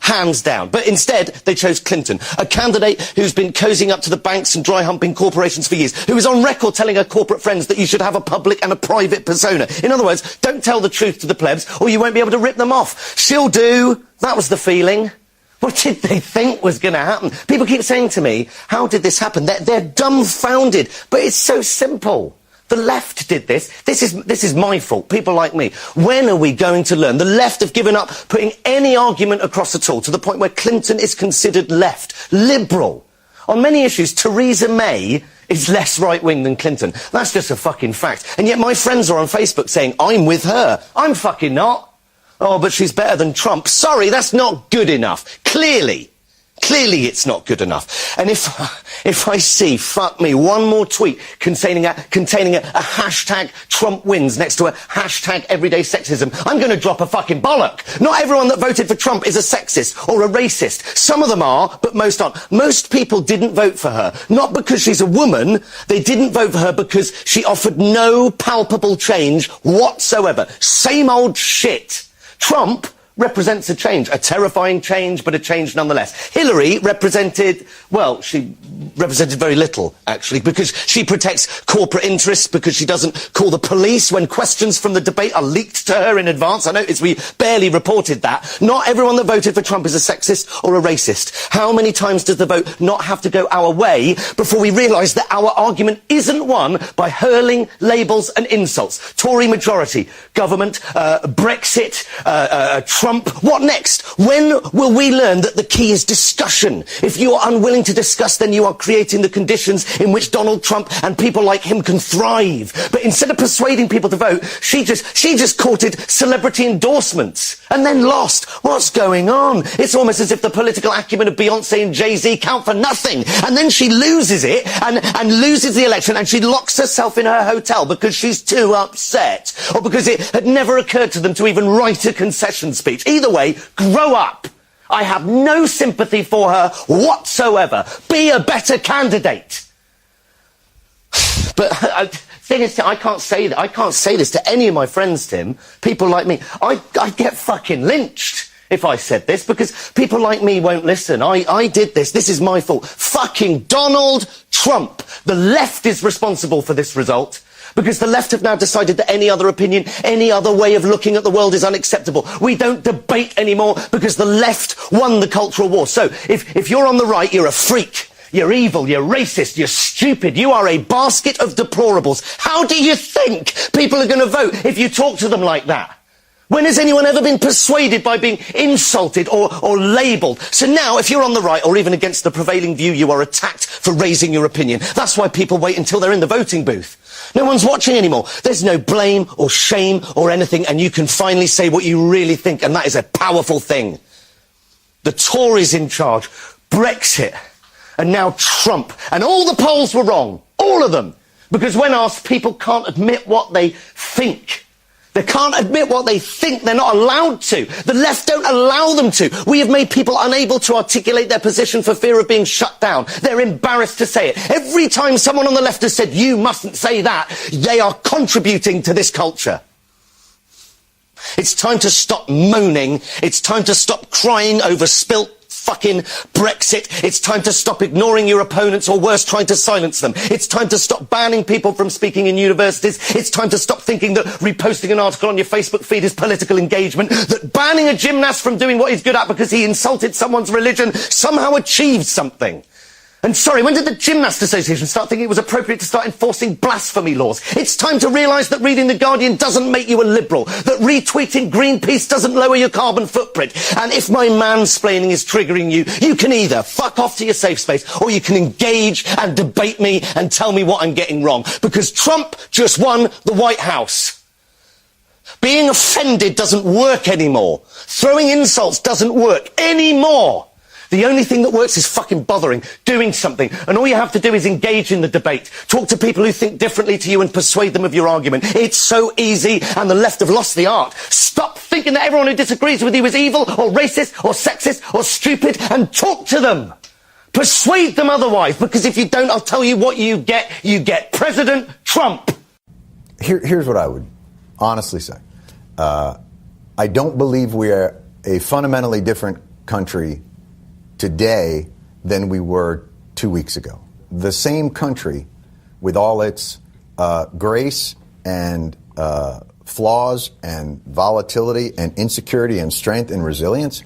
hands down. But instead, they chose Clinton, a candidate who's been cozying up to the banks and dry-humping corporations for years, who is on record telling her corporate friends that you should have a public and a private persona. In other words, don't tell the truth to the plebs, or you won't be able to rip them off. She'll do. That was the feeling. What did they think was going to happen? People keep saying to me, how did this happen? They're dumbfounded. But it's so simple. The left did this. This is my fault. People like me. When are we going to learn? The left have given up putting any argument across at all, to the point where Clinton is considered left, liberal. On many issues, Theresa May is less right-wing than Clinton. That's just a fucking fact. And yet my friends are on Facebook saying, I'm with her. I'm fucking not. Oh, but she's better than Trump. Sorry, that's not good enough. Clearly it's not good enough. And if I see, fuck me, one more tweet containing a hashtag Trump wins next to a hashtag everyday sexism, I'm going to drop a fucking bollock. Not everyone that voted for Trump is a sexist or a racist. Some of them are, but most aren't. Most people didn't vote for her, not because she's a woman. They didn't vote for her because she offered no palpable change whatsoever. Same old shit. Trump represents a change, a terrifying change, but a change nonetheless. Hillary represented, well, she represented very little, actually, because she protects corporate interests, because she doesn't call the police when questions from the debate are leaked to her in advance. I noticed we barely reported that. Not everyone that voted for Trump is a sexist or a racist. How many times does the vote not have to go our way before we realise that our argument isn't won by hurling labels and insults? Tory majority, government, Brexit, Trump. What next? When will we learn that the key is discussion? If you are unwilling to discuss, then you are creating the conditions in which Donald Trump and people like him can thrive. But instead of persuading people to vote, she just courted celebrity endorsements and then lost. What's going on? It's almost as if the political acumen of Beyonce and Jay-Z count for nothing. And then she loses it and loses the election, and she locks herself in her hotel because she's too upset, or because it had never occurred to them to even write a concession speech. Either way, grow up. I have no sympathy for her whatsoever. Be a better candidate. But thing is, I can't say that. I can't say this to any of my friends, Tim. People like me. I'd get fucking lynched if I said this, because people like me won't listen. I did this. This is my fault. Fucking Donald Trump. The left is responsible for this result. Because the left have now decided that any other opinion, any other way of looking at the world is unacceptable. We don't debate anymore because the left won the cultural war. So if you're on the right, you're a freak. You're evil, you're racist, you're stupid, you are a basket of deplorables. How do you think people are going to vote if you talk to them like that? When has anyone ever been persuaded by being insulted or labelled? So now, if you're on the right or even against the prevailing view, you are attacked for raising your opinion. That's why people wait until they're in the voting booth. No one's watching anymore. There's no blame or shame or anything, and you can finally say what you really think, and that is a powerful thing. The Tories in charge, Brexit, and now Trump. And all the polls were wrong. All of them. Because when asked, people can't admit what they think. They can't admit what they think. They're not allowed to. The left don't allow them to. We have made people unable to articulate their position for fear of being shut down. They're embarrassed to say it. Every time someone on the left has said, you mustn't say that, they are contributing to this culture. It's time to stop moaning. It's time to stop crying over spilt fucking Brexit. It's time to stop ignoring your opponents, or worse, trying to silence them. It's time to stop banning people from speaking in universities. It's time to stop thinking that reposting an article on your Facebook feed is political engagement, that banning a gymnast from doing what he's good at because he insulted someone's religion somehow achieved something. And sorry, when did the Gymnast Association start thinking it was appropriate to start enforcing blasphemy laws? It's time to realise that reading The Guardian doesn't make you a liberal, that retweeting Greenpeace doesn't lower your carbon footprint. And if my mansplaining is triggering you, you can either fuck off to your safe space, or you can engage and debate me and tell me what I'm getting wrong. Because Trump just won the White House. Being offended doesn't work anymore. Throwing insults doesn't work anymore. The only thing that works is fucking bothering, doing something. And all you have to do is engage in the debate. Talk to people who think differently to you and persuade them of your argument. It's so easy, and the left have lost the art. Stop thinking that everyone who disagrees with you is evil or racist or sexist or stupid, and talk to them. Persuade them otherwise, because if you don't, I'll tell you what you get. You get President Trump. Here's what I would honestly say. I don't believe we are a fundamentally different country today than we were 2 weeks ago. The same country, with all its grace and flaws and volatility and insecurity and strength and resilience,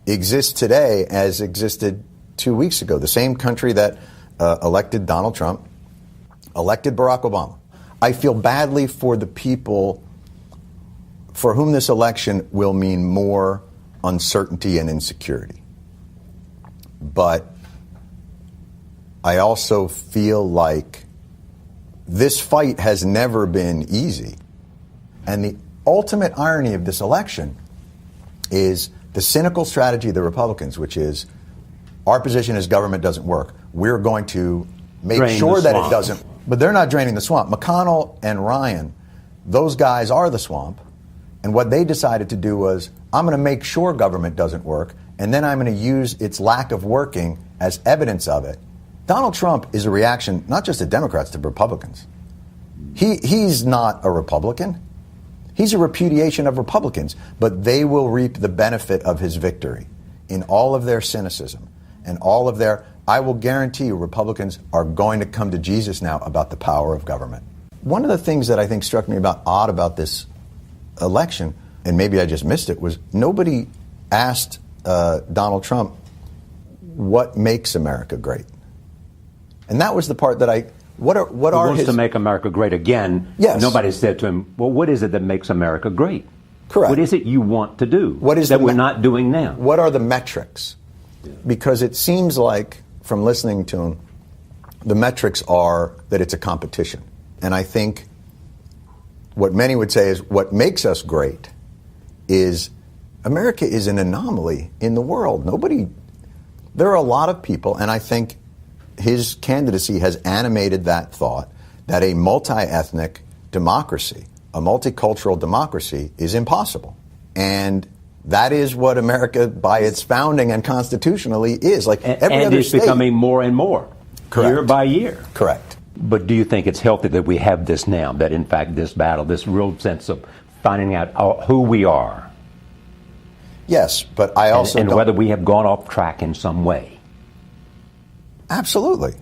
exists today as existed 2 weeks ago. The same country that elected Donald Trump, elected Barack Obama. I feel badly for the people for whom this election will mean more uncertainty and insecurity. But I also feel like this fight has never been easy. And the ultimate irony of this election is the cynical strategy of the Republicans, which is our position is government doesn't work. We're going to make sure that it doesn't. But they're not draining the swamp. McConnell and Ryan, those guys are the swamp. And what they decided to do was, I'm going to make sure government doesn't work, and then I'm going to use its lack of working as evidence of it. Donald Trump is a reaction not just to Democrats, to Republicans. He's not a Republican. He's a repudiation of Republicans, but they will reap the benefit of his victory in all of their cynicism and all of their, I will guarantee you Republicans are going to come to Jesus now about the power of government. One of the things that I think struck me odd about this election, and maybe I just missed it, was nobody asked Donald Trump what makes America great. And that was the part that what are wants to make America great again. Yes. Nobody said to him, well, what is it that makes America great? Correct. What is it you want to do that we're not doing now? What are the metrics? Because it seems like, from listening to him, the metrics are that it's a competition. And I think what many would say is what makes us great is America is an anomaly in the world. There are a lot of people, and I think his candidacy has animated that thought, that a multi-ethnic democracy, a multicultural democracy, is impossible. And that is what America, by its founding and constitutionally, is. Like every and other it's state, becoming more and more, correct, year by year. Correct. But do you think it's healthy that we have this now, that in fact this battle, this real sense of finding out who we are? Yes, but I also and whether we have gone off track in some way. Absolutely.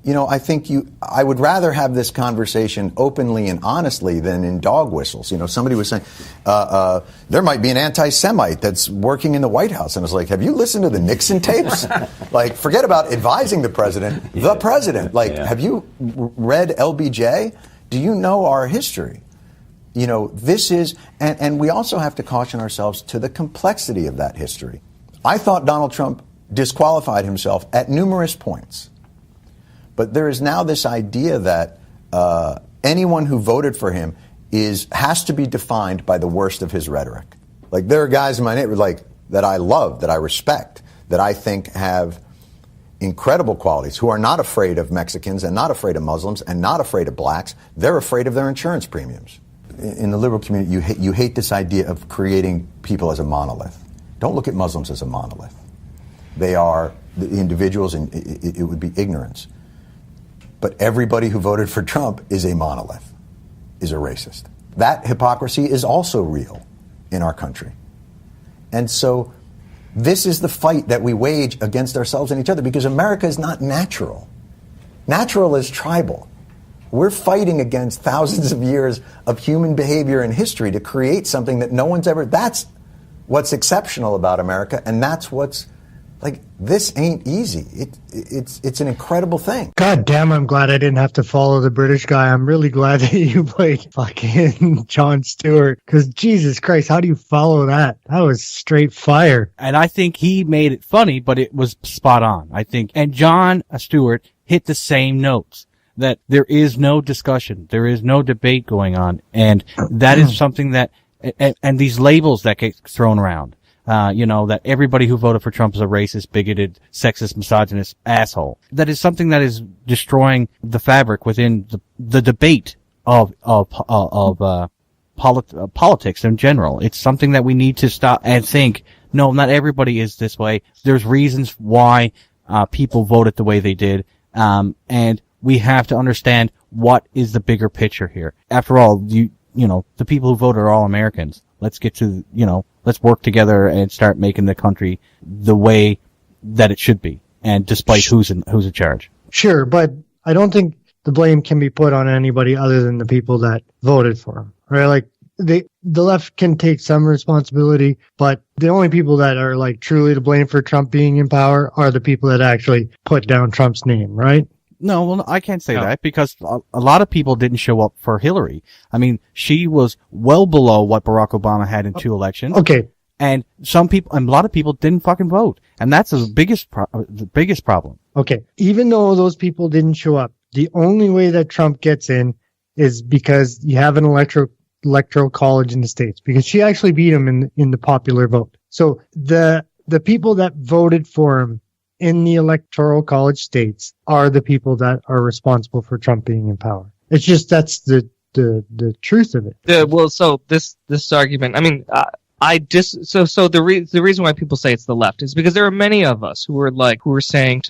I think I would rather have this conversation openly and honestly than in dog whistles. Somebody was saying, there might be an anti-Semite that's working in the White House. And I was like, have you listened to the Nixon tapes? Like, forget about advising the president, the president. Like, have you read LBJ? Do you know our history? This is, and we also have to caution ourselves to the complexity of that history. I thought Donald Trump disqualified himself at numerous points. But there is now this idea that anyone who voted for him has to be defined by the worst of his rhetoric. Like, there are guys in my neighborhood that I love, that I respect, that I think have incredible qualities, who are not afraid of Mexicans and not afraid of Muslims and not afraid of blacks. They're afraid of their insurance premiums. In the liberal community, you hate this idea of creating people as a monolith. Don't look at Muslims as a monolith. They are the individuals, and it would be ignorance. But everybody who voted for Trump is a monolith, is a racist. That hypocrisy is also real in our country. And so this is the fight that we wage against ourselves and each other, because America is not natural. Natural is tribal. We're fighting against thousands of years of human behavior and history to create something that no one's ever... That's what's exceptional about America, and that's what's... this ain't easy. It's an incredible thing. God damn, I'm glad I didn't have to follow the British guy. I'm really glad that you played fucking Jon Stewart, because Jesus Christ, how do you follow that? That was straight fire. And I think he made it funny, but it was spot on, I think. And Jon Stewart hit the same notes, that there is no discussion, there is no debate going on, and that is something that, and these labels that get thrown around. That everybody who voted for Trump is a racist, bigoted, sexist, misogynist asshole. That is something that is destroying the fabric within the debate of politics in general. It's something that we need to stop and think, no, not everybody is this way. There's reasons why, people voted the way they did. And we have to understand what is the bigger picture here. After all, the people who voted are all Americans. Let's get to, let's work together and start making the country the way that it should be, and despite who's in charge. Sure, but I don't think the blame can be put on anybody other than the people that voted for him, right? Like, the left can take some responsibility, but the only people that are truly to blame for Trump being in power are the people that actually put down Trump's name, right? No, well, I can't say that, because a lot of people didn't show up for Hillary. I mean, she was well below what Barack Obama had in 2 elections. Okay. And a lot of people didn't fucking vote. And that's the biggest problem. Okay. Even though those people didn't show up, the only way that Trump gets in is because you have an electoral college in the States, because she actually beat him in the popular vote. So the people that voted for him in the electoral college states are the people that are responsible for Trump being in power. It's just, that's the truth of it. So this argument, I mean, the reason why people say it's the left is because there are many of us who were saying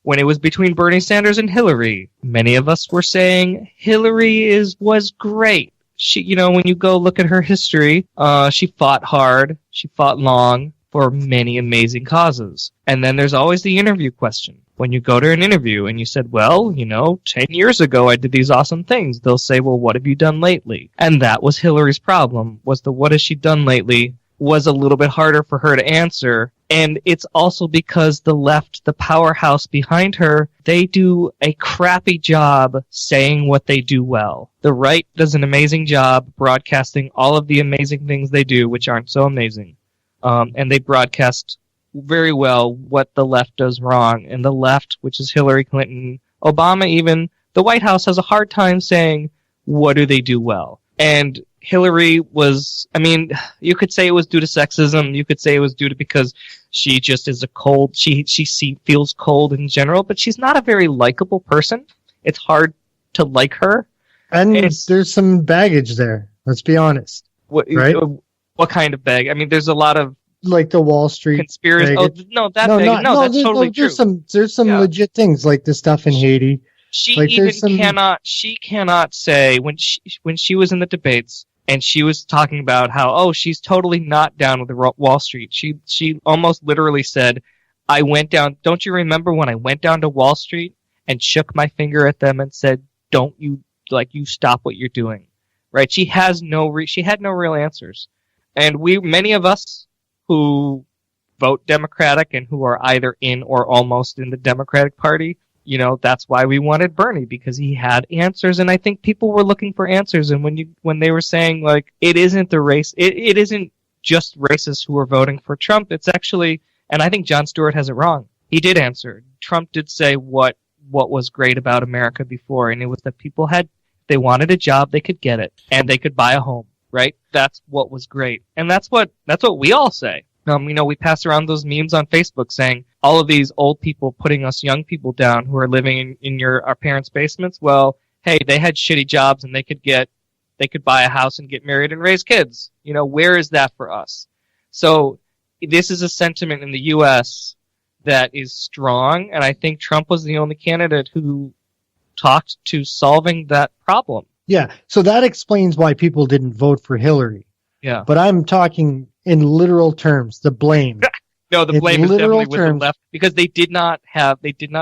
when it was between Bernie Sanders and Hillary, many of us were saying Hillary was great. She, when you go look at her history, she fought hard, she fought long, for many amazing causes. And then there's always the interview question. When you go to an interview and you said, 10 years ago I did these awesome things, they'll say, well, what have you done lately? And that was Hillary's problem, was what has she done lately was a little bit harder for her to answer. And it's also because the left, the powerhouse behind her, they do a crappy job saying what they do well. The right does an amazing job broadcasting all of the amazing things they do, which aren't so amazing. And they broadcast very well what the left does wrong. And the left, which is Hillary Clinton, Obama even, the White House has a hard time saying, what do they do well? And Hillary was, you could say it was due to sexism. You could say it was due to because she just is she feels cold in general, but she's not a very likable person. It's hard to like her. And there's some baggage there. Let's be honest. Right? What kind of bag? There's a lot of the Wall Street conspiracy. Baggage. Oh, that's totally true. There's some legit things, like the stuff in Haiti. She cannot say when she was in the debates and she was talking about how, she's totally not down with the Wall Street. She almost literally said, I went down. Don't you remember when I went down to Wall Street and shook my finger at them and said, "Don't you you stop what you're doing." Right? She had no real answers, and many of us who vote Democratic and who are either in or almost in the Democratic Party, that's why we wanted Bernie, because he had answers, and I think people were looking for answers. And when they were saying it isn't it isn't just racists who are voting for Trump, it's actually, and I think Jon Stewart has it wrong. He did answer. Trump did say what was great about America before, and it was that people if they wanted a job, they could get it, and they could buy a home. Right? That's what was great, and that's what we all say. We pass around those memes on Facebook saying all of these old people putting us young people down who are living in our parents' basements. Well, hey, they had shitty jobs and they could buy a house and get married and raise kids. Where is that for us? So this is a sentiment in the U.S. that is strong, and I think Trump was the only candidate who talked to solving that problem. Yeah, so that explains why people didn't vote for Hillary. Yeah. But I'm talking in literal terms, the blame. No, the blame is definitely with the left, because they did not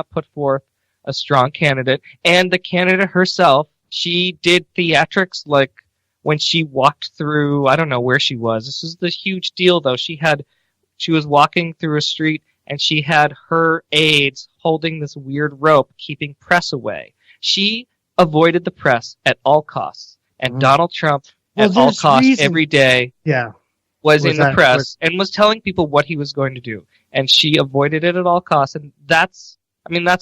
put forth a strong candidate. And the candidate herself, she did theatrics when she walked through, I don't know where she was. This is the huge deal though. She was walking through a street and she had her aides holding this weird rope keeping press away. She avoided the press at all costs. And Donald Trump at all costs every day was in the press and was telling people what he was going to do. And she avoided it at all costs. And that's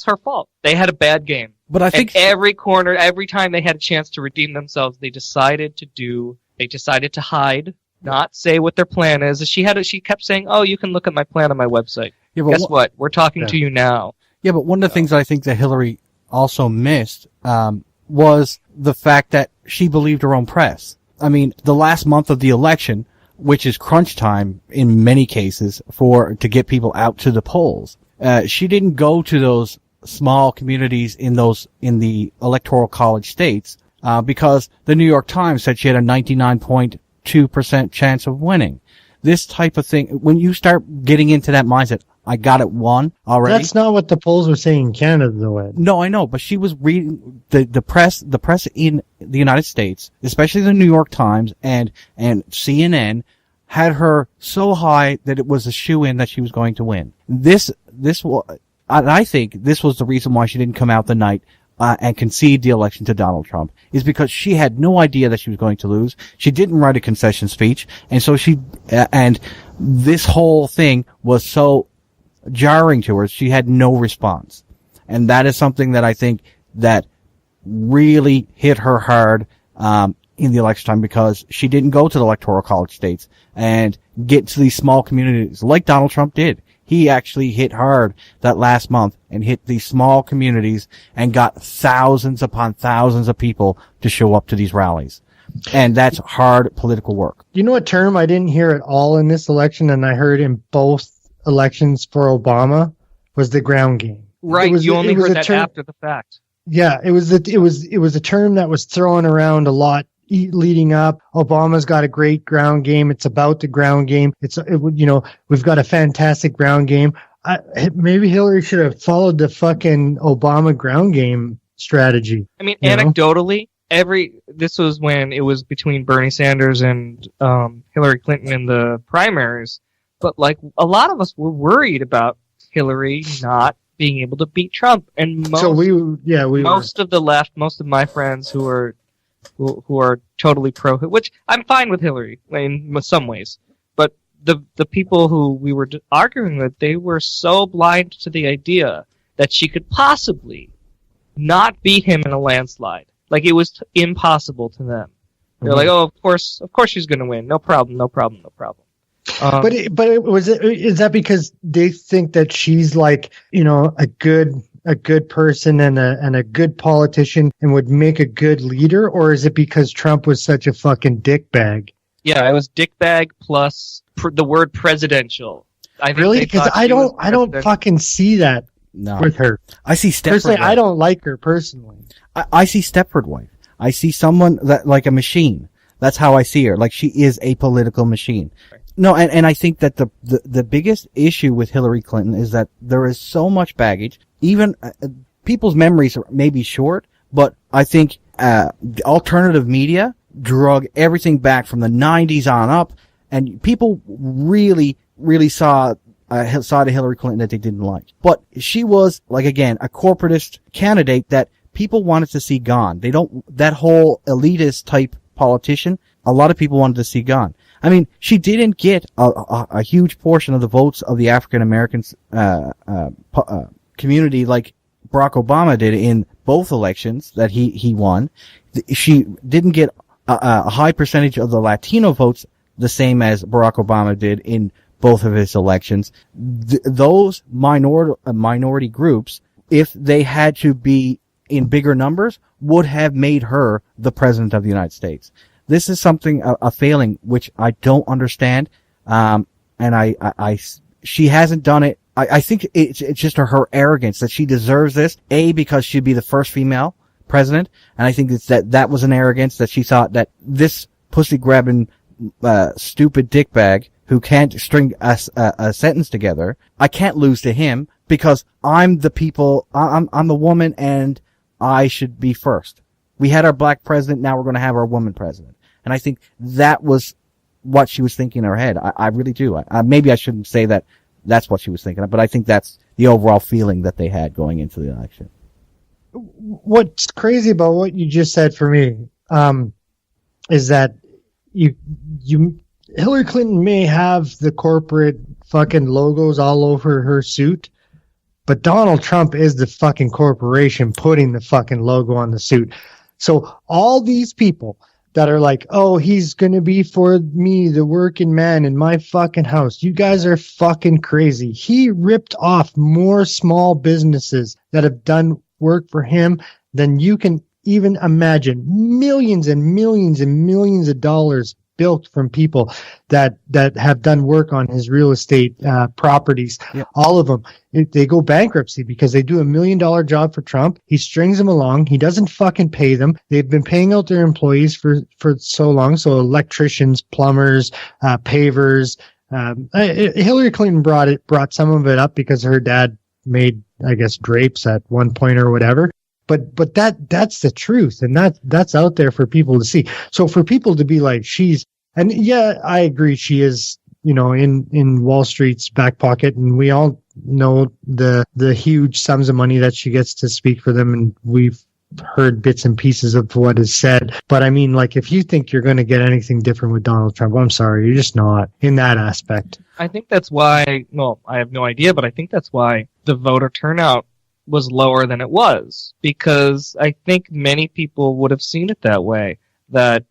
her fault. They had a bad game. But I think every time they had a chance to redeem themselves, they decided to hide, not say what their plan is. She kept saying, "Oh, you can look at my plan on my website." Yeah, but guess what? We're talking to you now. Yeah, but one of the things I think that Hillary also missed was the fact that she believed her own press. I mean, the last month of the election, which is crunch time in many cases to get people out to the polls, she didn't go to those small communities in the electoral college states because the New York Times said she had a 99.2% chance of winning. This type of thing, when you start getting into that mindset, I got it won already. That's not what the polls were saying in Canada, though, Ed. No, I know, but she was reading the press in the United States, especially the New York Times and CNN, had her so high that it was a shoo-in that she was going to win. I think this was the reason why she didn't come out the night and concede the election to Donald Trump, is because she had no idea that she was going to lose. She didn't write a concession speech, and so and this whole thing was so jarring to her, she had no response. And that is something that I think that really hit her hard in the election time, because she didn't go to the electoral college states and get to these small communities like Donald Trump did. He actually hit hard that last month and hit these small communities and got thousands upon thousands of people to show up to these rallies. And that's hard political work. You know a term I didn't hear at all in this election, and I heard in both elections for Obama, was the ground game. Right, you only heard that after the fact. Yeah, it was a term that was thrown around a lot leading up. Obama's got a great ground game. It's about the ground game. We've got a fantastic ground game. Maybe Hillary should have followed the fucking Obama ground game strategy. I mean, anecdotally, this was when it was between Bernie Sanders and Hillary Clinton in the primaries. But a lot of us were worried about Hillary not being able to beat Trump, and most of the left, most of my friends who are totally pro, which I'm fine with Hillary in some ways, but the people who we were arguing with, they were so blind to the idea that she could possibly not beat him in a landslide. It was impossible to them. They're like, "Oh, of course she's going to win. No problem. Is that because they think that she's a good person and a good politician and would make a good leader, or is it because Trump was such a fucking dickbag? Yeah, it was dickbag plus the word presidential. I think really? Because I don't fucking see that with her. I see Stepford. Personally, I don't like her personally. I see Stepford wife. I see someone that like a machine. That's how I see her. She is a political machine. No, and I think that the biggest issue with Hillary Clinton is that there is so much baggage. Even people's memories may be short, but I think the alternative media drug everything back from the 90s on up, and people really saw the Hillary Clinton that they didn't like. But she was, like, again, a corporatist candidate that people wanted to see gone. That whole elitist type politician, a lot of people wanted to see gone. I mean, she didn't get a huge portion of the votes of the African Americans community like Barack Obama did in both elections that he won. She didn't get a high percentage of the Latino votes, the same as Barack Obama did in both of his elections. Those minority groups, if they had to be in bigger numbers, would have made her the president of the United States. This is something, a failing, which I don't understand. And she hasn't done it. I think it's just her arrogance that she deserves this. Because she'd be the first female president. And I think it's that was an arrogance that she thought that this pussy grabbing, stupid dickbag who can't string a sentence together, I can't lose to him because I'm the woman and I should be first. We had our black president, now we're going to have our woman president. And I think that was what she was thinking in her head. I really do. Maybe I shouldn't say that that's what she was thinking, but I think that's the overall feeling that they had going into the election. What's crazy about what you just said for me, is that Hillary Clinton may have the corporate fucking logos all over her suit, but Donald Trump is the fucking corporation putting the fucking logo on the suit. So all these people that are like, oh, he's going to be for me, the working man in my fucking house. You guys are fucking crazy. He ripped off more small businesses that have done work for him than you can even imagine. Millions and millions and millions of dollars built from people that have done work on his real estate properties. Yep. All of them, they go bankruptcy because they do $1 million job for Trump. He strings them along. He doesn't fucking pay them. They've been paying out their employees for so long. So electricians, plumbers, pavers. Hillary Clinton brought some of it up because her dad made, I guess, drapes at one point or whatever. But that's the truth, and that's out there for people to see. So for people to be like, and yeah, I agree, she is, in Wall Street's back pocket, and we all know the huge sums of money that she gets to speak for them, and we've heard bits and pieces of what is said. But I mean, like, if you think you're going to get anything different with Donald Trump, I'm sorry, you're just not in that aspect. I think that's why, well, I have no idea, but I think that's why the voter turnout was lower than it was, because I think many people would have seen it that way, that,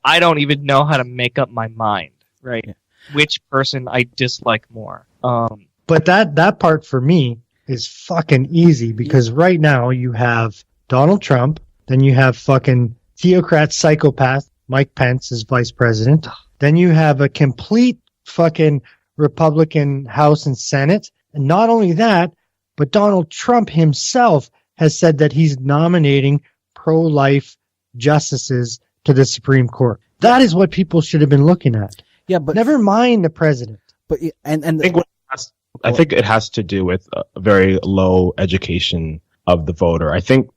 I don't even know how to make up my mind, right? Yeah. Which person I dislike more. But that part for me is fucking easy, because right now you have Donald Trump, then you have fucking theocrat psychopath Mike Pence as vice president, then you have a complete fucking Republican House and Senate, and not only that, but Donald Trump himself has said that he's nominating pro-life justices to the Supreme Court. That is what people should have been looking at. Yeah, but never mind the president. But I think it has to do with a very low education of the voter. I think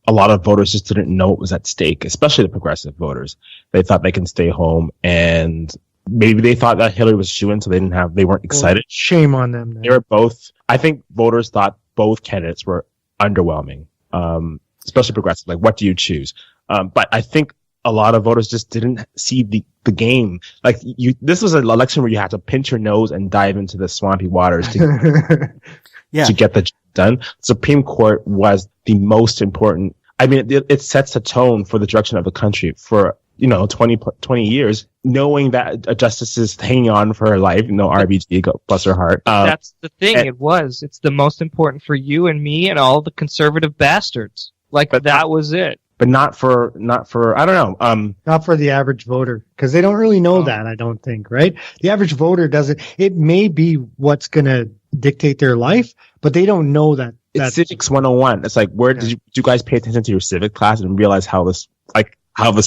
a lot of voters just didn't know what was at stake, especially the progressive voters. They thought they can stay home, and maybe they thought that Hillary was shoo-in, so they weren't excited. Well, shame on them. Then. They were both. I think voters thought both candidates were underwhelming, especially progressive. Like, what do you choose? But I think a lot of voters just didn't see the game. Like, this was an election where you had to pinch your nose and dive into the swampy waters to get the job done. Supreme Court was the most important. I mean, it sets a tone for the direction of the country for 20 years, knowing that a justice is hanging on for her life, RBG, bless her heart. That's the thing. It's the most important for you and me and all the conservative bastards. That was it. But not for I don't know. Not for the average voter, because they don't really know that, I don't think, right? The average voter doesn't. It may be what's going to dictate their life, but they don't know that. It's Civics 101. It's like, did you guys pay attention to your civic class and realize how this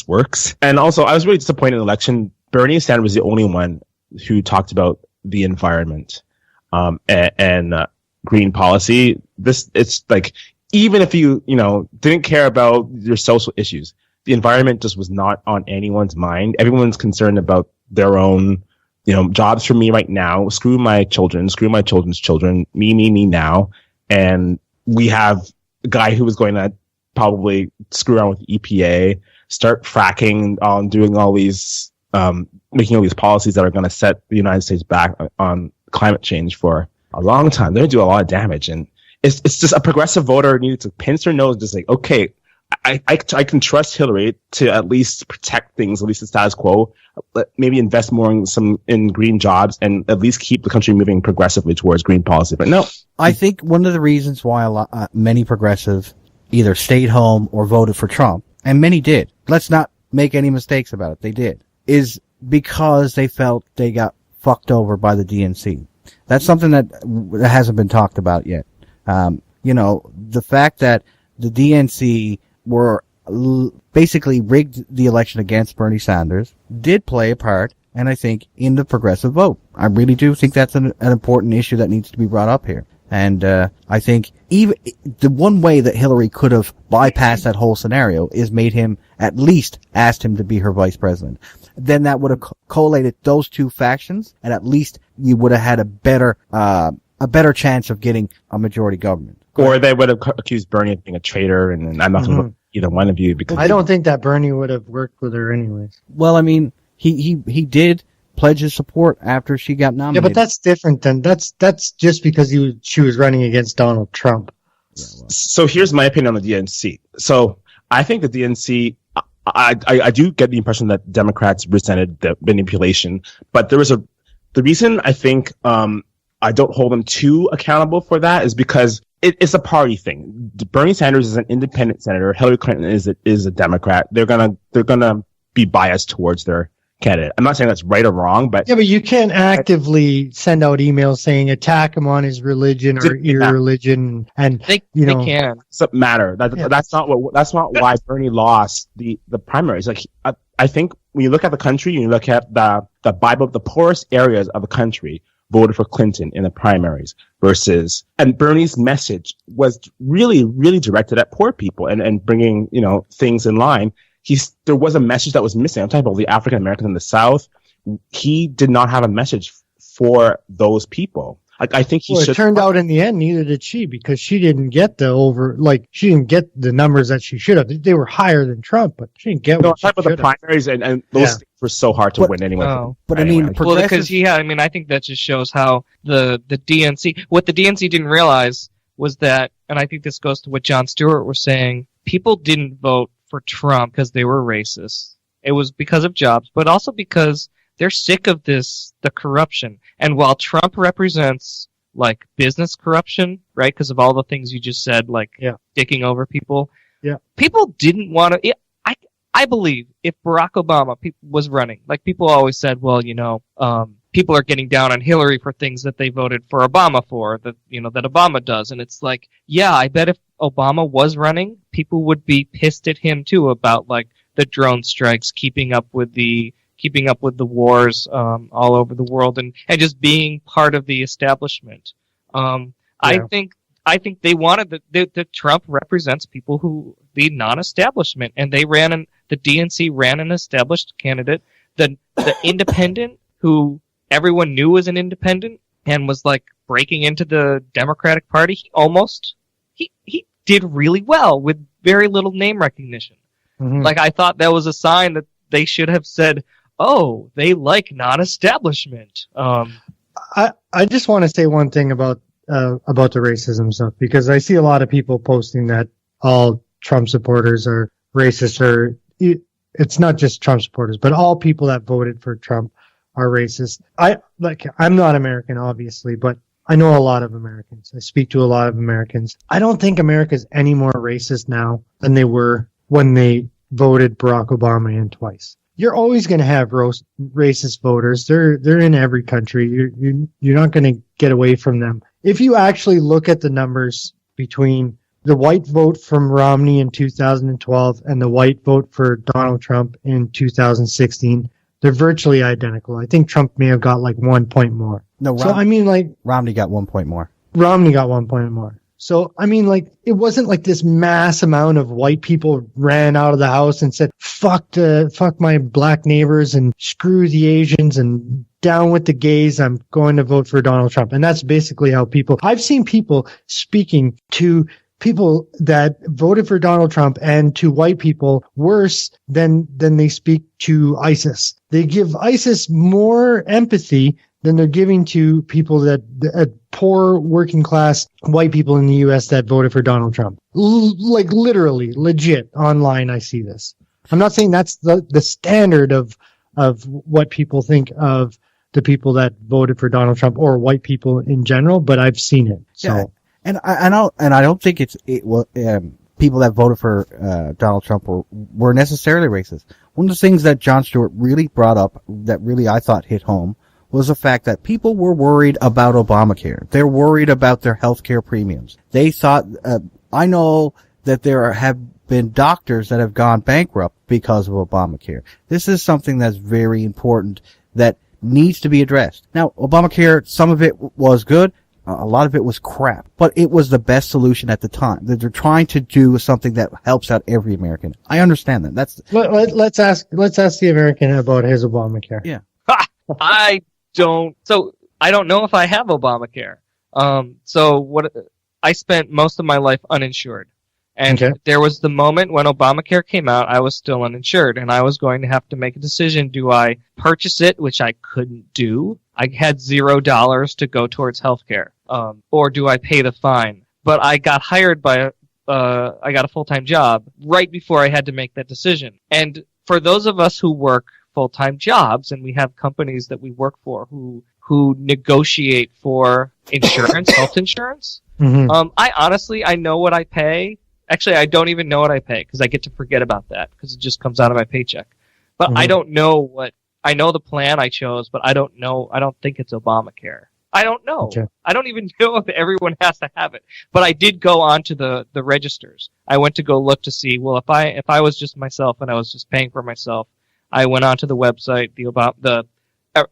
works? And also, I was really disappointed in the election. Bernie Sanders was the only one who talked about the environment, and green policy. It's like, even if you didn't care about your social issues, the environment just was not on anyone's mind. Everyone's concerned about their own, jobs for me right now. Screw my children, screw my children's children, me now. And we have a guy who was going to probably screw around with the EPA, start fracking, doing all these, making all these policies that are going to set the United States back on climate change for a long time. They're going to do a lot of damage. And it's just a progressive voter needs to pinch their nose, just like, okay, I can trust Hillary to at least protect things, at least the status quo, maybe invest more in green jobs, and at least keep the country moving progressively towards green policy. But no. I think one of the reasons why many progressives either stayed home or voted for Trump, and many did, let's not make any mistakes about it, they did, is because they felt they got fucked over by the DNC. That's something that hasn't been talked about yet. The fact that the DNC were basically rigged the election against Bernie Sanders did play a part, and I think, in the progressive vote. I really do think that's an important issue that needs to be brought up here. And I think even the one way that Hillary could have bypassed that whole scenario is made him, at least asked him to be her vice president. Then that would have collated those two factions, and at least you would have had a better chance of getting a majority government. Or they would have accused Bernie of being a traitor, and I'm not going to vote either one of you, because I don't think that Bernie would have worked with her anyways. Well, I mean, he did pledge his support after she got nominated. Yeah, but that's different than that's just because she was running against Donald Trump. Yeah, well. So here's my opinion on the DNC. So I think the DNC, I do get the impression that Democrats resented the manipulation, but the reason I think I don't hold them too accountable for that is because it's a party thing. Bernie Sanders is an independent senator. Hillary Clinton is a Democrat. They're gonna be biased towards their candidate. I'm not saying that's right or wrong, but yeah, but you can't actively send out emails saying attack him on his religion or irreligion, and they can. It doesn't matter. That's not why Bernie lost the primaries. Like I think when you look at the country, you look at the poorest areas of the country voted for Clinton in the primaries and Bernie's message was really, really directed at poor people and bringing, things in line. There was a message that was missing. I'm talking about the African Americans in the South. He did not have a message for those people. I think it turned out in the end, neither did she, because she didn't get she didn't get the numbers that she should have. They were higher than Trump, but she didn't get what she should have. I'm talking about the primaries, and those things were so hard to win anyway. But anyway. I mean, I think that just shows how the DNC, what the DNC didn't realize was that, and I think this goes to what Jon Stewart was saying, people didn't vote for Trump because they were racist. It was because of jobs, but also because they're sick of the corruption. And while Trump represents, like, business corruption, right, because of all the things you just said, like, dicking over people, people didn't want to... I believe if Barack Obama was running, like, people always said, well, people are getting down on Hillary for things that they voted for Obama for, that Obama does. And it's like, yeah, I bet if Obama was running, people would be pissed at him, too, about, like, the drone strikes, keeping up with the wars all over the world, and just being part of the establishment. I think they wanted that Trump represents people who the non-establishment, and the DNC ran an established candidate, the independent who everyone knew was an independent and was like breaking into the Democratic Party. He did really well with very little name recognition. Mm-hmm. Like, I thought that was a sign that they should have said, oh, they like non-establishment. I just want to say one thing about the racism stuff, because I see a lot of people posting that all Trump supporters are racist, or it's not just Trump supporters, but all people that voted for Trump are racist. I'm not American, obviously, but I know a lot of Americans. I speak to a lot of Americans. I don't think America's any more racist now than they were when they voted Barack Obama in twice. You're always going to have racist voters. They're in every country. You're not going to get away from them. If you actually look at the numbers between the white vote from Romney in 2012 and the white vote for Donald Trump in 2016, they're virtually identical. I think Trump may have got like 1 point more. No, Romney got 1 point more. Romney got 1 point more. So, I mean, like, it wasn't like this mass amount of white people ran out of the house and said, fuck my black neighbors and screw the Asians and down with the gays. I'm going to vote for Donald Trump. And that's basically how I've seen people speaking to people that voted for Donald Trump and to white people worse than they speak to ISIS. They give ISIS more empathy than they're giving to people that poor working class white people in the U.S. that voted for Donald Trump. Like literally, legit, online I see this. I'm not saying that's the standard of what people think of the people that voted for Donald Trump or white people in general, but I've seen it. So. Yeah. And I don't think people that voted for Donald Trump were necessarily racist. One of the things that Jon Stewart really brought up that really I thought hit home was the fact that people were worried about Obamacare. They're worried about their healthcare premiums. They thought, I know that there have been doctors that have gone bankrupt because of Obamacare. This is something that's very important that needs to be addressed. Now, Obamacare, some of it was good. A lot of it was crap, but it was the best solution at the time. That they're trying to do something that helps out every American. I understand that. Let's ask the American about his Obamacare. Yeah. I don't know if I have Obamacare. I spent most of my life uninsured. And There was the moment when Obamacare came out, I was still uninsured, and I was going to have to make a decision. Do I purchase it, which I couldn't do? I had $0 to go towards healthcare. Or do I pay the fine? But I got hired I got a full-time job right before I had to make that decision. And for those of us who work full-time jobs, and we have companies that we work for who negotiate for insurance, health insurance, I know what I pay. Actually, I don't even know what I pay because I get to forget about that because it just comes out of my paycheck. But I don't know I know the plan I chose, but I don't think it's Obamacare. I don't know. Okay. I don't even know if everyone has to have it. But I did go onto the registers. I went to go look to see, well, if I was just myself and I was just paying for myself, I went onto the website, the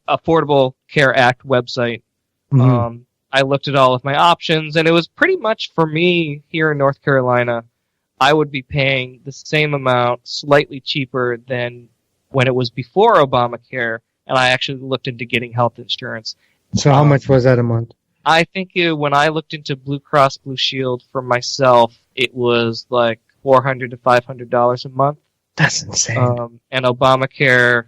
Affordable Care Act website. I looked at all of my options, and it was pretty much for me here in North Carolina, I would be paying the same amount, slightly cheaper than when it was before Obamacare, and I actually looked into getting health insurance. So how much was that a month? I think when I looked into Blue Cross Blue Shield for myself, it was like $400 to $500 a month. That's insane. And Obamacare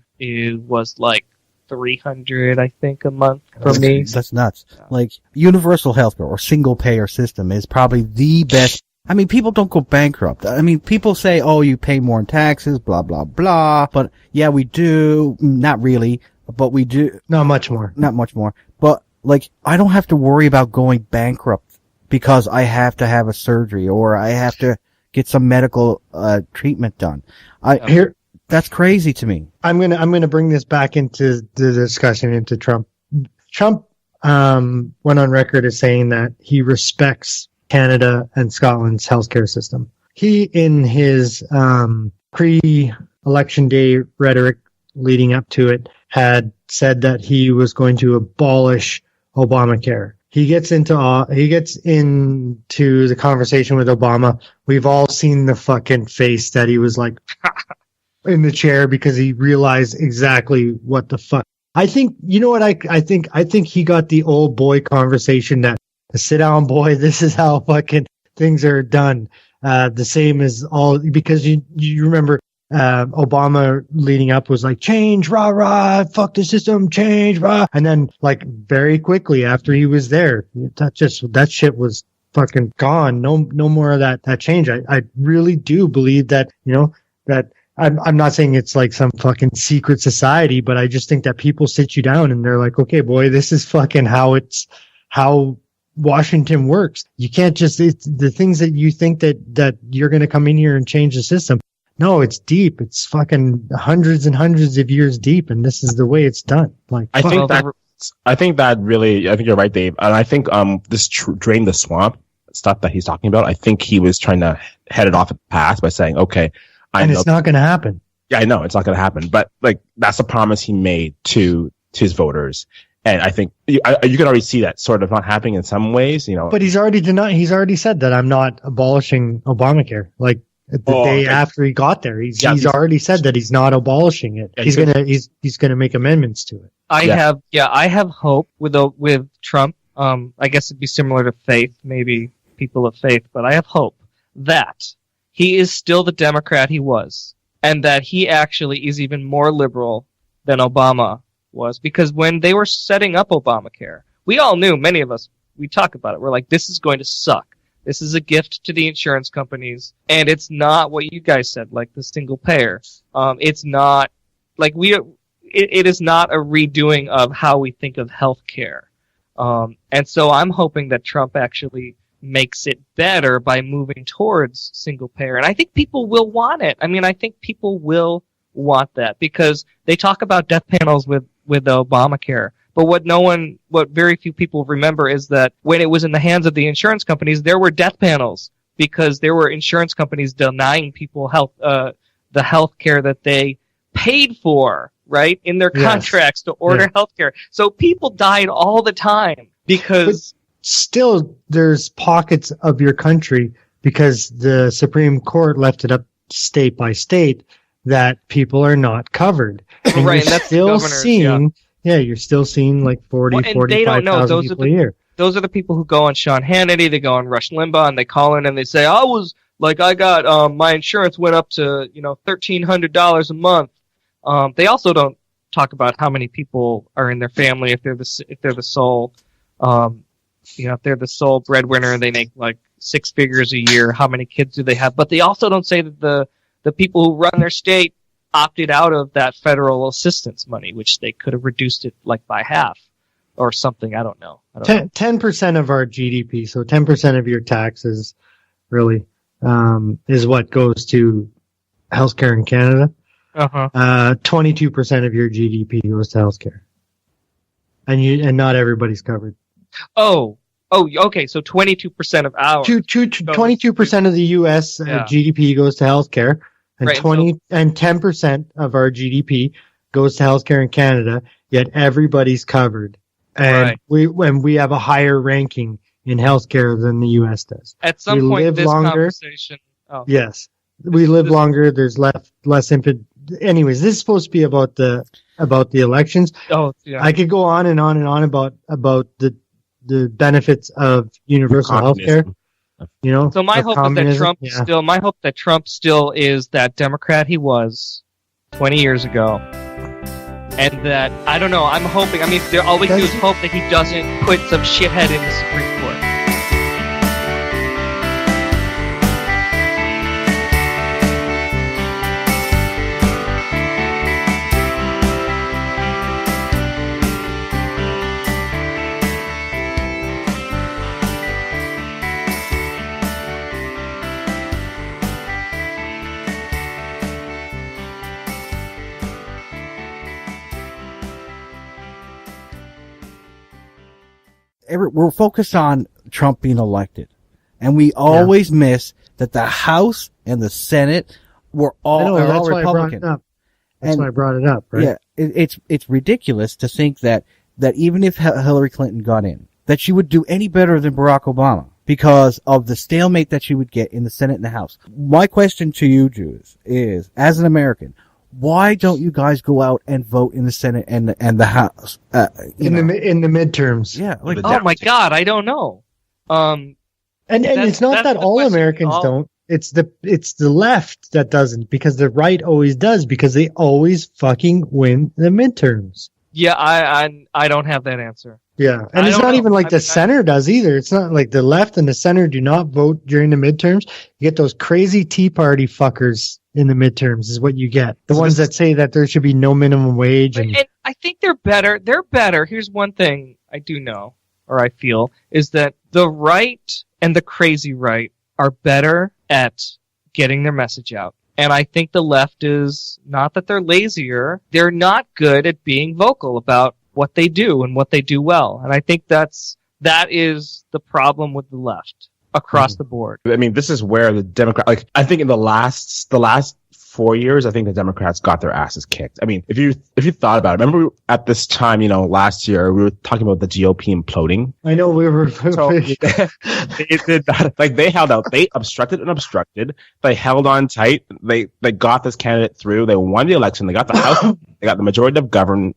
was like $300, I think, a month for me. That's nuts. Yeah. Like, universal healthcare or single payer system is probably the best. I mean, people don't go bankrupt. I mean, people say, oh, you pay more in taxes, blah, blah, blah. But yeah, we do. Not really, but we do. Not much more. Not much more. But like, I don't have to worry about going bankrupt because I have to have a surgery or I have to get some medical, treatment done. That's crazy to me. I'm gonna bring this back into the discussion into Trump. Trump went on record as saying that he respects Canada and Scotland's healthcare system. He, in his pre-election day rhetoric leading up to it, had said that he was going to abolish Obamacare. He gets into the conversation with Obama. We've all seen the fucking face that he was like in the chair because he realized exactly what the fuck. I think, you know what I think he got the old boy conversation that sit down boy, this is how fucking things are done. The same as all, because you remember, Obama leading up was like, change, rah, rah, fuck the system, change, rah. And then like very quickly after he was there, that shit was fucking gone. No more of that change. I really do believe that, you know, that I'm not saying it's like some fucking secret society, but I just think that people sit you down and they're like, okay, boy, this is fucking how Washington works. You can't just, the things that you think that you're going to come in here and change the system. No, it's deep. It's fucking hundreds and hundreds of years deep. And this is the way it's done. Like, I think you're right, Dave. And I think, this drain the swamp stuff that he's talking about, I think he was trying to head it off at the pass by saying, okay, it's not going to happen. Yeah, I know it's not going to happen, but like that's a promise he made to his voters, And I think you can already see that sort of not happening in some ways, But he's already said that I'm not abolishing Obamacare. Like the day after he got there, he's already said that he's not abolishing it. Yeah, he's gonna make amendments to it. I have hope with Trump. I guess it'd be similar to faith, maybe people of faith, but I have hope that he is still the Democrat he was, and that he actually is even more liberal than Obama was, because when they were setting up Obamacare, we all knew, many of us, we talk about it, we're like, this is going to suck. This is a gift to the insurance companies, and it's not what you guys said, like the single payer. It's not, like it is not a redoing of how we think of healthcare. And so I'm hoping that Trump actually makes it better by moving towards single payer. And I think people will want it. I mean, I think people will want that, because they talk about death panels with Obamacare. But what very few people remember is that when it was in the hands of the insurance companies, there were death panels because there were insurance companies denying people the health care that they paid for, right, in their contracts to order health care. So people died all the time because... But still, there's pockets of your country, because the Supreme Court left it up state by state, that people are not covered. And right, you're and that's still seeing... Yeah, you're still seeing like 45,000 people a year. Those are the people who go on Sean Hannity, they go on Rush Limbaugh, and they call in and they say, I got, my insurance went up to, $1,300 a month. They also don't talk about how many people are in their family, if they're the sole, if they're the sole breadwinner and they make like 6 figures a year, how many kids do they have? But they also don't say that the people who run their state opted out of that federal assistance money, which they could have reduced it like by half or something. I don't know. 10% of our GDP, so 10% of your taxes really is what goes to healthcare in Canada. 22% of your GDP goes to healthcare, and not everybody's covered. Okay. So 22% of our 22% of the U.S. GDP goes to healthcare. And right, and 10% of our GDP goes to healthcare in Canada, yet everybody's covered. And we have a higher ranking in healthcare than the US does. At some point this conversation. Yes. We live longer, there's less infant. Anyways, this is supposed to be about the elections. Oh, yeah. I could go on and on and on about the benefits of universal healthcare. So my hope is that Trump still is that Democrat he was 20 years ago, and that I don't know. I'm hoping. I mean, all we can do is hope that he doesn't put some shithead in the Supreme Court. We're focused on Trump being elected, and we always miss that the House and the Senate were all Republican. That's why I brought it up, right? Yeah, it's ridiculous to think that even if Hillary Clinton got in, that she would do any better than Barack Obama because of the stalemate that she would get in the Senate and the House. My question to you, Judas, is, as an American, why don't you guys go out and vote in the Senate and the House? In the midterms. Yeah. Oh my God, I don't know. And it's not that all Americans don't. It's the left that doesn't, because the right always does, because they always fucking win the midterms. Yeah, I don't have that answer. Yeah, and it's not even like the center does either. It's not like the left and the center do not vote during the midterms. You get those crazy Tea Party fuckers in the midterms is what you get. The ones that say that there should be no minimum wage. And I think they're better. They're better. Here's one thing I do know, or I feel, is that the right and the crazy right are better at getting their message out. And I think the left is, not that they're lazier, they're not good at being vocal about what they do and what they do well. And I think that is the problem with the left across the board. I mean, this is where the Democrat, I think in the last 4 years, I think the Democrats got their asses kicked. I mean, if you thought about it, remember at this time, last year we were talking about the GOP imploding. I know we were. So they did that. Like they held out. They obstructed and obstructed. They held on tight. They got this candidate through. They won the election. They got the House. They got the majority of governor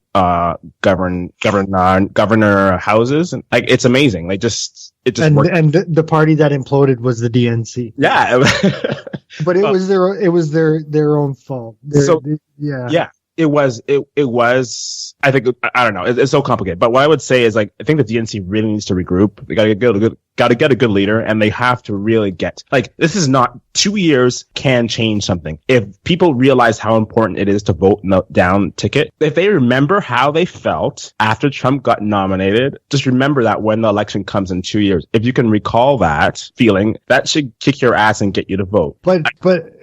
houses. And like it's amazing. It just worked. And the party that imploded was the DNC. Yeah. But it was their own fault. Yeah. It was, I think, I don't know. It's so complicated. But what I would say is, like, I think the DNC really needs to regroup. They gotta get a good leader, and they have to really get, like, this is not 2 years can change something. If people realize how important it is to vote no down ticket, if they remember how they felt after Trump got nominated, just remember that when the election comes in 2 years. If you can recall that feeling, that should kick your ass and get you to vote. But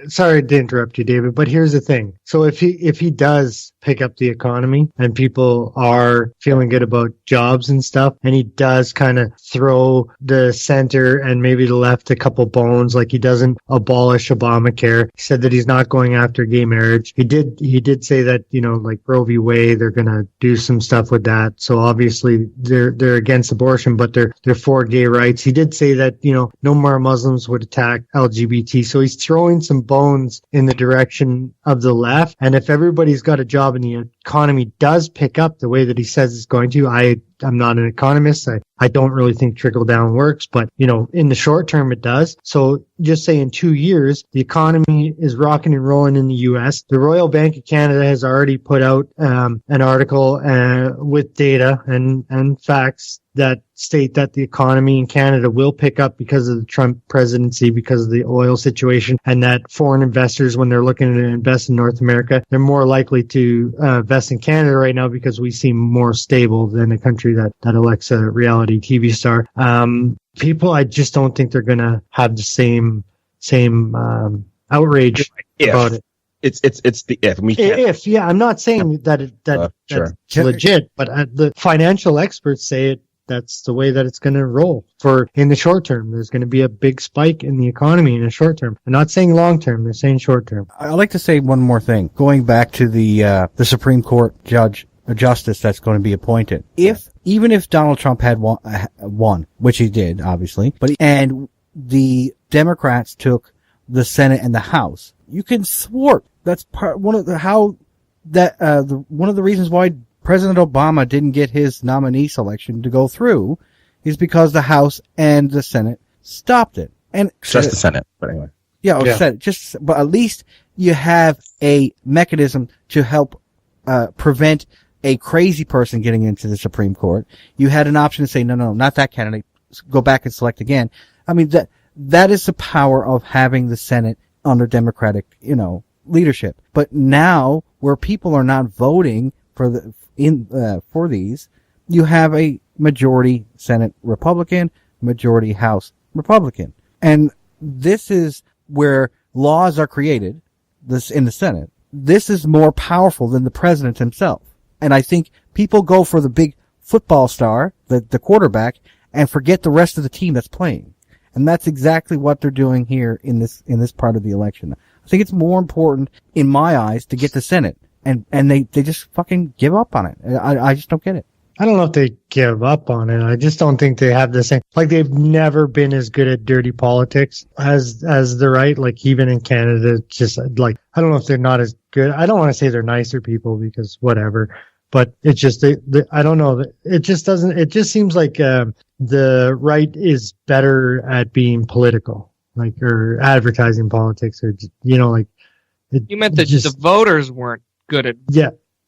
sorry to interrupt you, David, but here's the thing. So if he does pick up the economy and people are feeling good about jobs and stuff, and he does kind of throw the center and maybe the left a couple bones, like he doesn't abolish Obamacare. He said that he's not going after gay marriage. He did say that, like Roe v. Wade, they're going to do some stuff with that. So obviously they're against abortion, but they're for gay rights. He did say that, no more Muslims would attack LGBT. So he's throwing some bones in the direction of the left. And if everybody's got a job and the economy does pick up the way that he says it's going to, I'm not an economist. I don't really think trickle down works, but in the short term it does. So just say in 2 years, the economy is rocking and rolling in the US. The Royal Bank of Canada has already put out an article with data and facts that state that the economy in Canada will pick up because of the Trump presidency, because of the oil situation, and that foreign investors, when they're looking to invest in North America, they're more likely to invest in Canada right now because we seem more stable than a country that elects a reality TV star. People, I just don't think they're going to have the same outrage about it. It's the if. We can't. If, yeah, I'm not saying that's legit, but the financial experts say that's the way that it's going to roll. For in the short term, there's going to be a big spike in the economy in the short term. I'm not saying long term; they're saying short term. I'd like to say one more thing. Going back to the Supreme Court justice that's going to be appointed. Even if Donald Trump had won, which he did, obviously, and the Democrats took the Senate and the House, you can thwart. That's one of the reasons why President Obama didn't get his nominee selection to go through is because the House and the Senate stopped it. And just the Senate, but anyway. Yeah. Senate, but at least you have a mechanism to help prevent a crazy person getting into the Supreme Court. You had an option to say, no, not that candidate. Go back and select again. I mean, that is the power of having the Senate under Democratic, leadership. But now, where people are not voting for these, you have a majority Senate Republican, majority House Republican. And this is where laws are created, this in the Senate. This is more powerful than the president himself. And I think people go for the big football star, the quarterback, and forget the rest of the team that's playing. And that's exactly what they're doing here in this part of the election. I think it's more important, in my eyes, to get the Senate. And they just fucking give up on it. I just don't get it. I don't know if they give up on it. I just don't think they have the same, like they've never been as good at dirty politics as the right. Like even in Canada, just like, I don't know if they're not as good. I don't want to say they're nicer people because whatever, but it's just, I don't know. It just doesn't, it just seems like, the right is better at being political, like, or advertising politics or, like. You meant that the voters weren't good at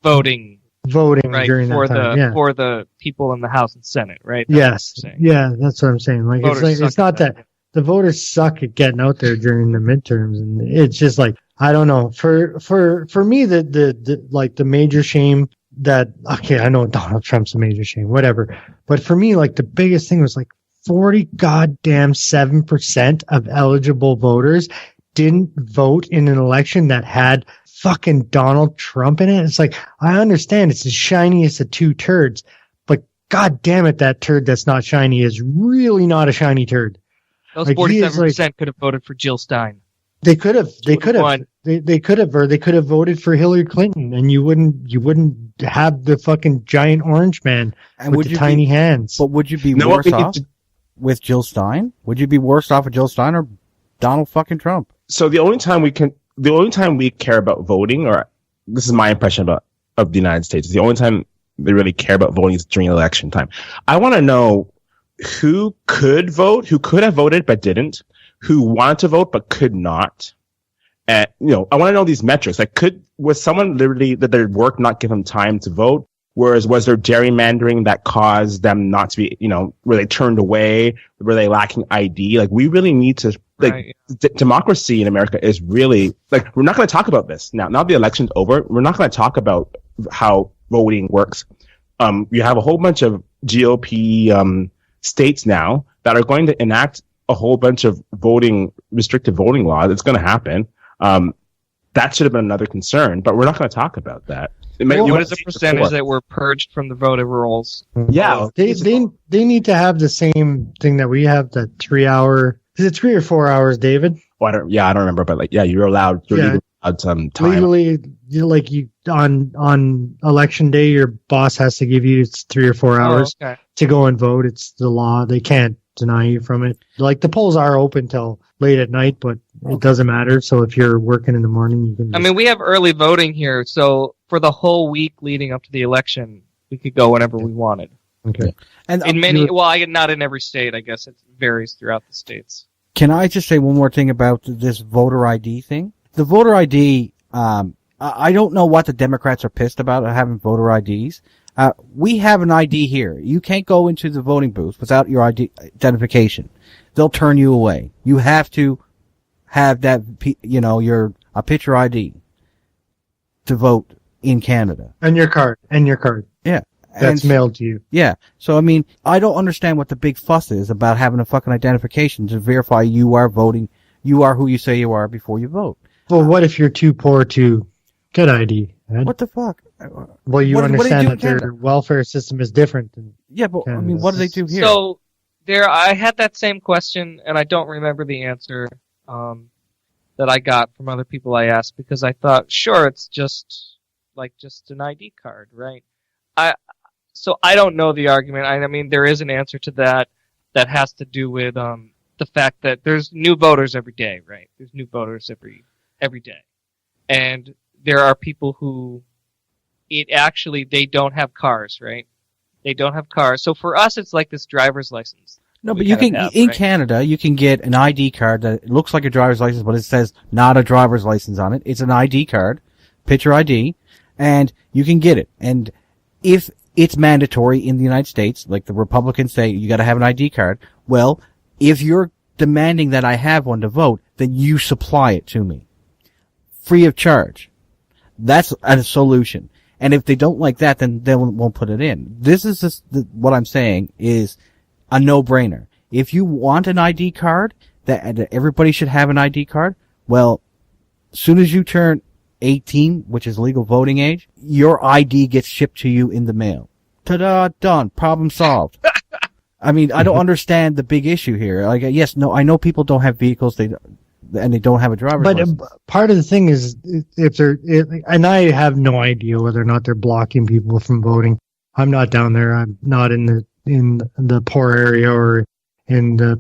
voting right, during that time. For the people in the House and Senate, right? That's that's what I'm saying. Like it's not that the voters suck at getting out there during the midterms, and it's just like I don't know. For me, the major shame that I know Donald Trump's a major shame, whatever, but for me, like the biggest thing was like 7% of eligible voters didn't vote in an election that had fucking Donald Trump in it. It's like, I understand it's the shiniest of two turds, but god damn it, that turd that's not shiny is really not a shiny turd. Those 47% could have voted for Jill Stein. They could have, or they could have voted for Hillary Clinton, and you wouldn't have the fucking giant orange man with the tiny hands. But would you be worse off with Jill Stein? Would you be worse off with Jill Stein or Donald fucking Trump? So the only time we care about voting, or this is my impression of the United States, the only time they really care about voting is during election time. I want to know who could vote, who could have voted but didn't, who wanted to vote but could not. And, I want to know these metrics. Like, was someone literally, that their work not give them time to vote? Whereas, was there gerrymandering that caused them not to be, were they turned away? Were they lacking ID? Like, we really need to, democracy in America is really, we're not going to talk about this now. Now the election's over, we're not going to talk about how voting works. You have a whole bunch of GOP states now that are going to enact a whole bunch of restrictive voting laws. It's going to happen. That should have been another concern, but we're not going to talk about that. What is the percentage that were purged from the voter rolls? Yeah, they need to have the same thing that we have. That 3 hour. Is it 3 or 4 hours, David? Oh, I don't remember, but you're allowed. You're allowed some time. Legally, on election day, your boss has to give you 3 or 4 hours to go and vote. It's the law. They can't deny you from it. The polls are open till late at night, but it doesn't matter. So if you're working in the morning, you can. We have early voting here, so for the whole week leading up to the election, we could go whenever we wanted. Okay. And in not in every state. I guess it varies throughout the states. Can I just say one more thing about this voter ID thing? The voter ID, I don't know what the Democrats are pissed about having voter IDs. We have an ID here. You can't go into the voting booth without your identification. They'll turn you away. You have to have that, a picture ID to vote in Canada. And your card. Yeah. That's mailed to you. Yeah. So, I don't understand what the big fuss is about having a fucking identification to verify you are voting, you are who you say you are before you vote. Well, what if you're too poor to get ID? Ed? What the fuck? Well, you understand that their welfare system is different. Yeah, but what do they do here? So, I had that same question, and I don't remember the answer that I got from other people I asked, because I thought, sure, it's just an ID card, right? So I don't know the argument. There is an answer to that has to do with the fact that there's new voters every day, right? There's new voters every day. And there are people who they don't have cars, right? They don't have cars. So for us, it's like this driver's license. No, but you can, in Canada, you can get an ID card that looks like a driver's license, but it says not a driver's license on it. It's an ID card, picture ID, and you can get it. And if it's mandatory in the United States, like the Republicans say, you gotta have an ID card. Well, if you're demanding that I have one to vote, then you supply it to me. Free of charge. That's a solution. And if they don't like that, then they won't put it in. This is just what I'm saying is a no-brainer. If you want an ID card, that everybody should have an ID card, well, as soon as you turn 18, which is legal voting age, your ID gets shipped to you in the mail. Ta-da, done. Problem solved. I don't understand the big issue here. I know people don't have vehicles, and they don't have a driver's license. But part of the thing is, and I have no idea whether or not they're blocking people from voting. I'm not down there. I'm not in the poor area or in the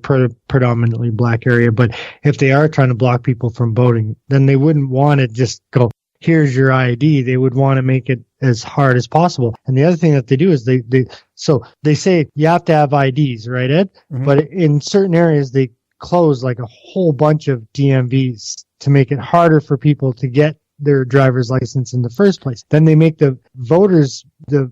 predominantly black area. But if they are trying to block people from voting, then they wouldn't want to just go, here's your ID. They would want to make it as hard as possible. And the other thing that they do is they say you have to have IDs, right, Ed? Mm-hmm. But in certain areas, they close a whole bunch of DMVs to make it harder for people to get their driver's license in the first place. Then they make the voters, the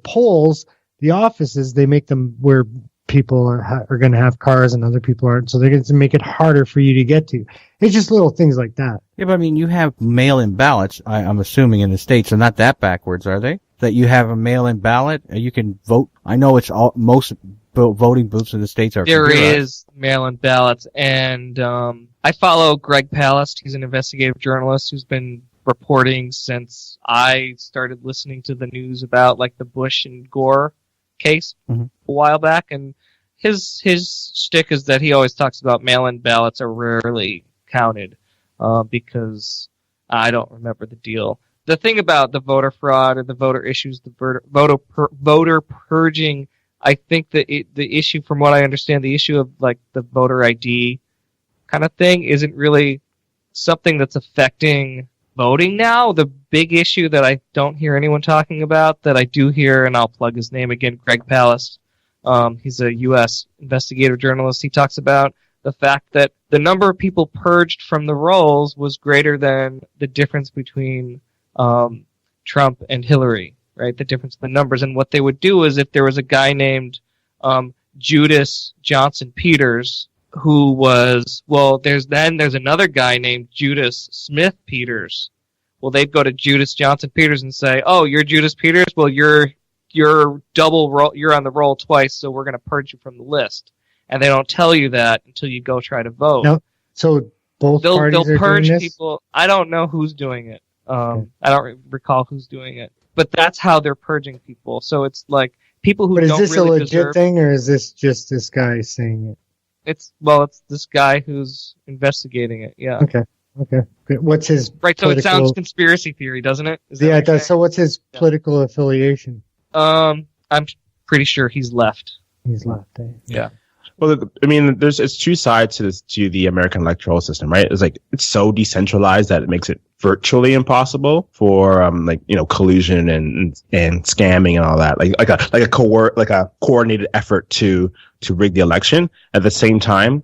polls, the offices, they make them where people are going to have cars and other people aren't. So they're going to make it harder for you to get to. It's just little things like that. Yeah, but you have mail-in ballots, I'm assuming in the States. They're not that backwards, are they? That you have a mail-in ballot, you can vote. I know most voting booths in the States are. There is mail-in ballots, and I follow Greg Palast. He's an investigative journalist who's been reporting since I started listening to the news about the Bush and Gore case a while back, and his shtick is that he always talks about mail-in ballots are rarely counted. because I don't remember the deal. The thing about the voter fraud or the voter issues, the voter purging, I think that the issue, from what I understand, the issue of like the voter ID kind of thing isn't really something that's affecting voting now. The big issue that I don't hear anyone talking about, that I do hear, and I'll plug his name again, Greg Palast. He's a U.S. investigative journalist. He talks about the fact that the number of people purged from the rolls was greater than the difference between Trump and Hillary, right? The difference in the numbers. And what they would do is, if there was a guy named Judas Johnson Peters, who was, well, there's another guy named Judas Smith Peters. Well, they'd go to Judas Johnson Peters and say, "Oh, you're Judas Peters? Well, you're double roll, you're on the roll twice, so we're going to purge you from the list." And they don't tell you that until you go try to vote. No, so both parties they'll are purge doing this? people. I don't know who's doing it. I don't recall who's doing it, but that's how they're purging people. So it's like people who But is don't this really a legit thing, or is this just this guy saying it? It's this guy who's investigating it. Yeah. Okay. Good. What's his Right. So it political... sounds conspiracy theory, doesn't it? Yeah, it does. So what's his political affiliation? I'm pretty sure he's left. He's left. Yeah. Well, I mean, it's two sides to the American electoral system, right? It's like, it's so decentralized that it makes it virtually impossible for collusion and scamming and all that. Like a coordinated effort to rig the election. At the same time,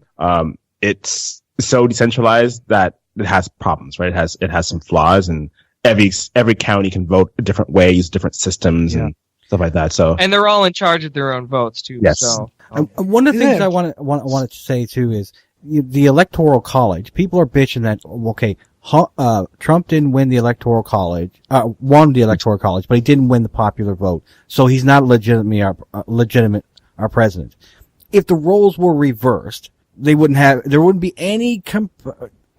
it's so decentralized that it has problems, right? It has some flaws, and every county can vote a different way, use different systems and stuff like that. So, and they're all in charge of their own votes too. Yes. So. One of the things I wanted to say too is the Electoral College. People are bitching that, okay, Trump didn't win the Electoral College, won the Electoral College, but he didn't win the popular vote, so he's not legitimate our president. If the roles were reversed, there wouldn't be any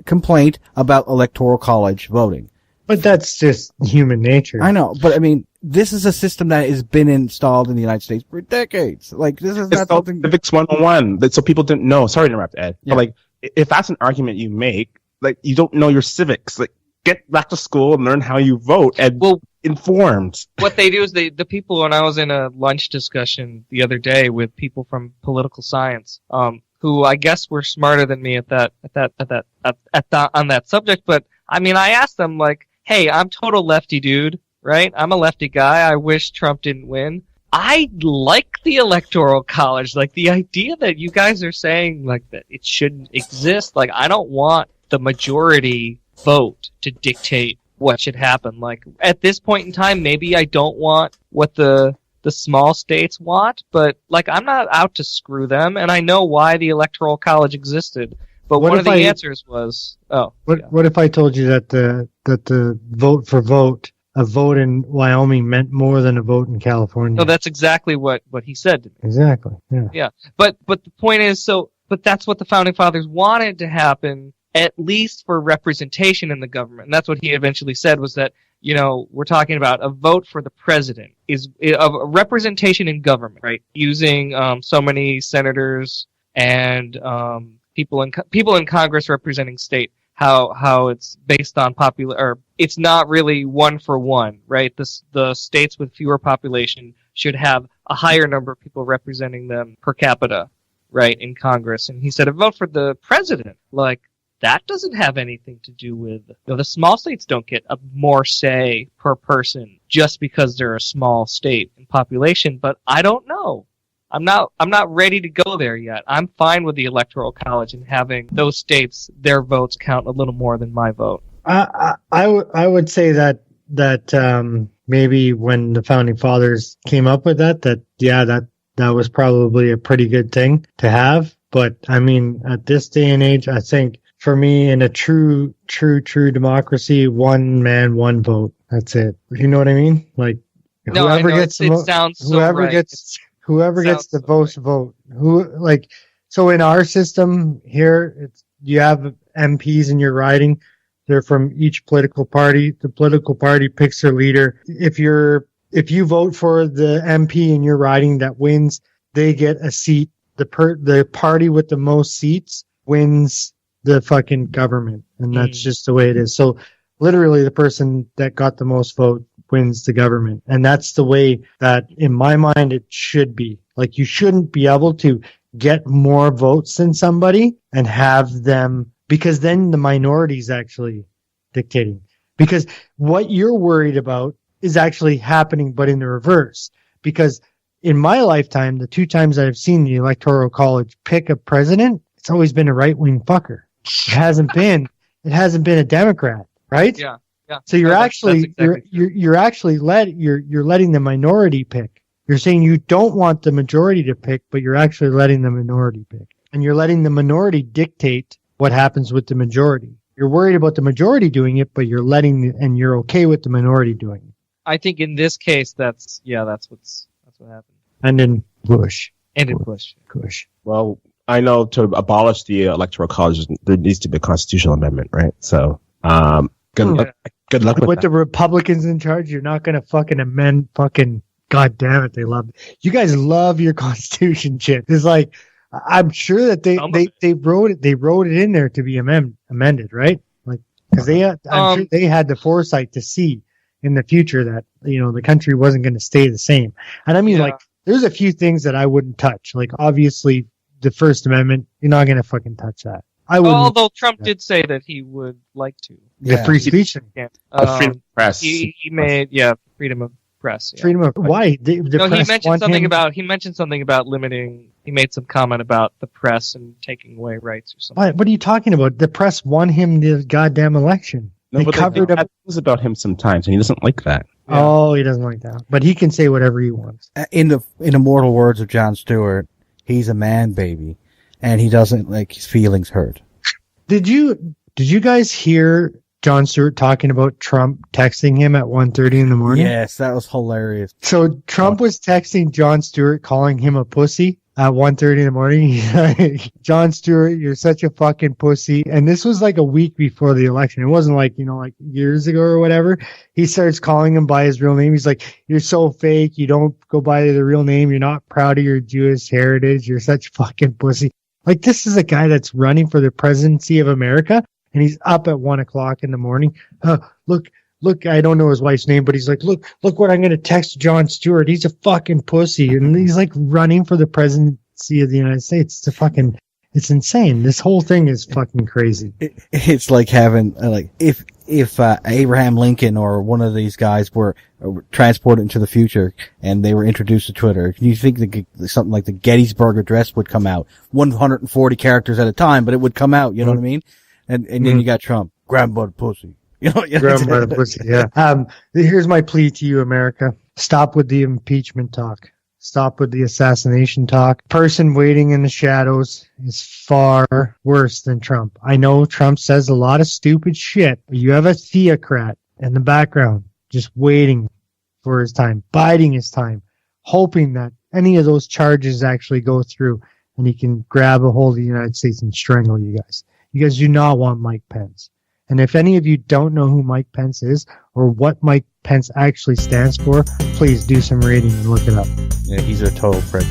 complaint about Electoral College voting. But that's just human nature. I know, but I mean, this is a system that has been installed in the United States for decades. Like, this is not something... Civics 101, so people didn't know. Sorry to interrupt, Ed. Yeah. But, like, if that's an argument you make, like, you don't know your civics. Like, get back to school and learn how you vote and informed. What they do is the people, when I was in a lunch discussion the other day with people from political science, who I guess were smarter than me on that subject, but I mean, I asked them, like, hey, I'm total lefty dude, right? I'm a lefty guy. I wish Trump didn't win. I like the Electoral College. Like, the idea that you guys are saying, like, that it shouldn't exist. Like, I don't want the majority vote to dictate what should happen. Like, at this point in time, maybe I don't want what the small states want, but, like, I'm not out to screw them, and I know why the Electoral College existed. But one of the answers was, what if I told you that the vote for vote, a vote in Wyoming meant more than a vote in California? No, that's exactly what he said to me. Exactly. Yeah. Yeah. But the point is, but that's what the founding fathers wanted to happen, at least for representation in the government. And that's what he eventually said, was that, we're talking about a vote for the president is a representation in government, right? Using so many senators and people in Congress representing state, how it's based on or it's not really one for one, right? The states with fewer population should have a higher number of people representing them per capita, right, in Congress. And he said a vote for the president, like, that doesn't have anything to do with, the small states don't get a more say per person just because they're a small state in population, but I don't know. I'm not ready to go there yet. I'm fine with the Electoral College and having those states, their votes count a little more than my vote. I would say that maybe when the founding fathers came up with that was probably a pretty good thing to have. But I mean, at this day and age, I think for me, in a true democracy, one man, one vote. That's it. You know what I mean? Like, whoever gets the most vote. So in our system here, you have MPs in your riding. They're from each political party. The political party picks their leader. If you vote for the MP in your riding that wins, they get a seat. The party with the most seats wins the fucking government, and that's just the way it is. So literally the person that got the most vote wins the government. And that's the way that, in my mind, it should be. Like, you shouldn't be able to get more votes than somebody and have them, because then the minority is actually dictating. Because what you're worried about is actually happening, but in the reverse. Because in my lifetime, the 2 times I've seen the Electoral College pick a president, it's always been a right-wing fucker. It hasn't been a Democrat, right? Yeah. So you're that's exactly you're actually letting the minority pick. You're saying you don't want the majority to pick, but you're actually letting the minority pick. And you're letting the minority dictate what happens with the majority. You're worried about the majority doing it, but and you're okay with the minority doing it. I think in this case, that's what happened. And in Bush. Bush. Well, I know to abolish the Electoral College, there needs to be a constitutional amendment, right? So, good luck with the Republicans in charge, you're not going to fucking amend fucking, god damn it, you guys love your constitution shit. It's like, I'm sure that they wrote it in there to be amended, right? Like, because I'm sure they had the foresight to see in the future that, the country wasn't going to stay the same. And I mean, like, there's a few things that I wouldn't touch. Like, obviously, the First Amendment, you're not going to fucking touch that. Although Trump did say that he would like to. The free speech. Freedom of press. He made, freedom of press. Yeah. Freedom of, why? He mentioned something about limiting, he made some comment about the press and taking away rights or something. What are you talking about? The press won him the goddamn election. No, but covered up. Things about him sometimes, and he doesn't like that. Yeah. Oh, he doesn't like that. But he can say whatever he wants. In the immortal words of Jon Stewart, he's a man baby, and he doesn't like his feelings hurt. Did you guys hear Jon Stewart talking about Trump texting him at 1:30 in the morning? Yes, that was hilarious. So Trump was texting Jon Stewart, calling him a pussy at 1:30 in the morning. He's like, Jon Stewart, you're such a fucking pussy. And this was like a week before the election. It wasn't like, like years ago or whatever. He starts calling him by his real name. He's like, you're so fake. You don't go by the real name. You're not proud of your Jewish heritage. You're such a fucking pussy. Like, this is a guy that's running for the presidency of America, and he's up at 1:00 in the morning. Look, I don't know his wife's name, but he's like, look what I'm going to text Jon Stewart. He's a fucking pussy. And he's like running for the presidency of the United States. It's insane. This whole thing is fucking crazy. It's like having, if Abraham Lincoln or one of these guys were transported into the future and they were introduced to Twitter, can you think that something like the Gettysburg Address would come out? 140 characters at a time, but it would come out, you know what I mean? And then you got Trump, grandpa pussy. Grandpa pussy, yeah. Here's my plea to you, America. Stop with the impeachment talk. Stop with the assassination talk. Person waiting in the shadows is far worse than Trump. I know Trump says a lot of stupid shit, but you have a theocrat in the background just waiting for his time, biding his time, hoping that any of those charges actually go through and he can grab a hold of the United States and strangle you guys. You guys do not want Mike Pence. And if any of you don't know who Mike Pence is or what Mike Pence actually stands for, please do some reading and look it up. Yeah, he's a total prick.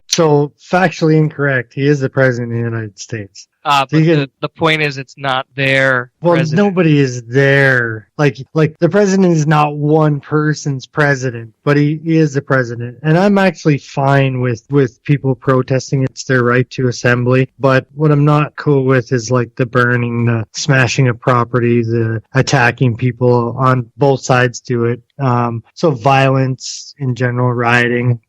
So, factually incorrect. He is the president of the United States. But the point is, it's not their president. Nobody is there. Like the president is not one person's president, but he is the president. And I'm actually fine with people protesting. It's their right to assembly. But what I'm not cool with is like the burning, the smashing of property, the attacking people on both sides do it. So violence in general, rioting,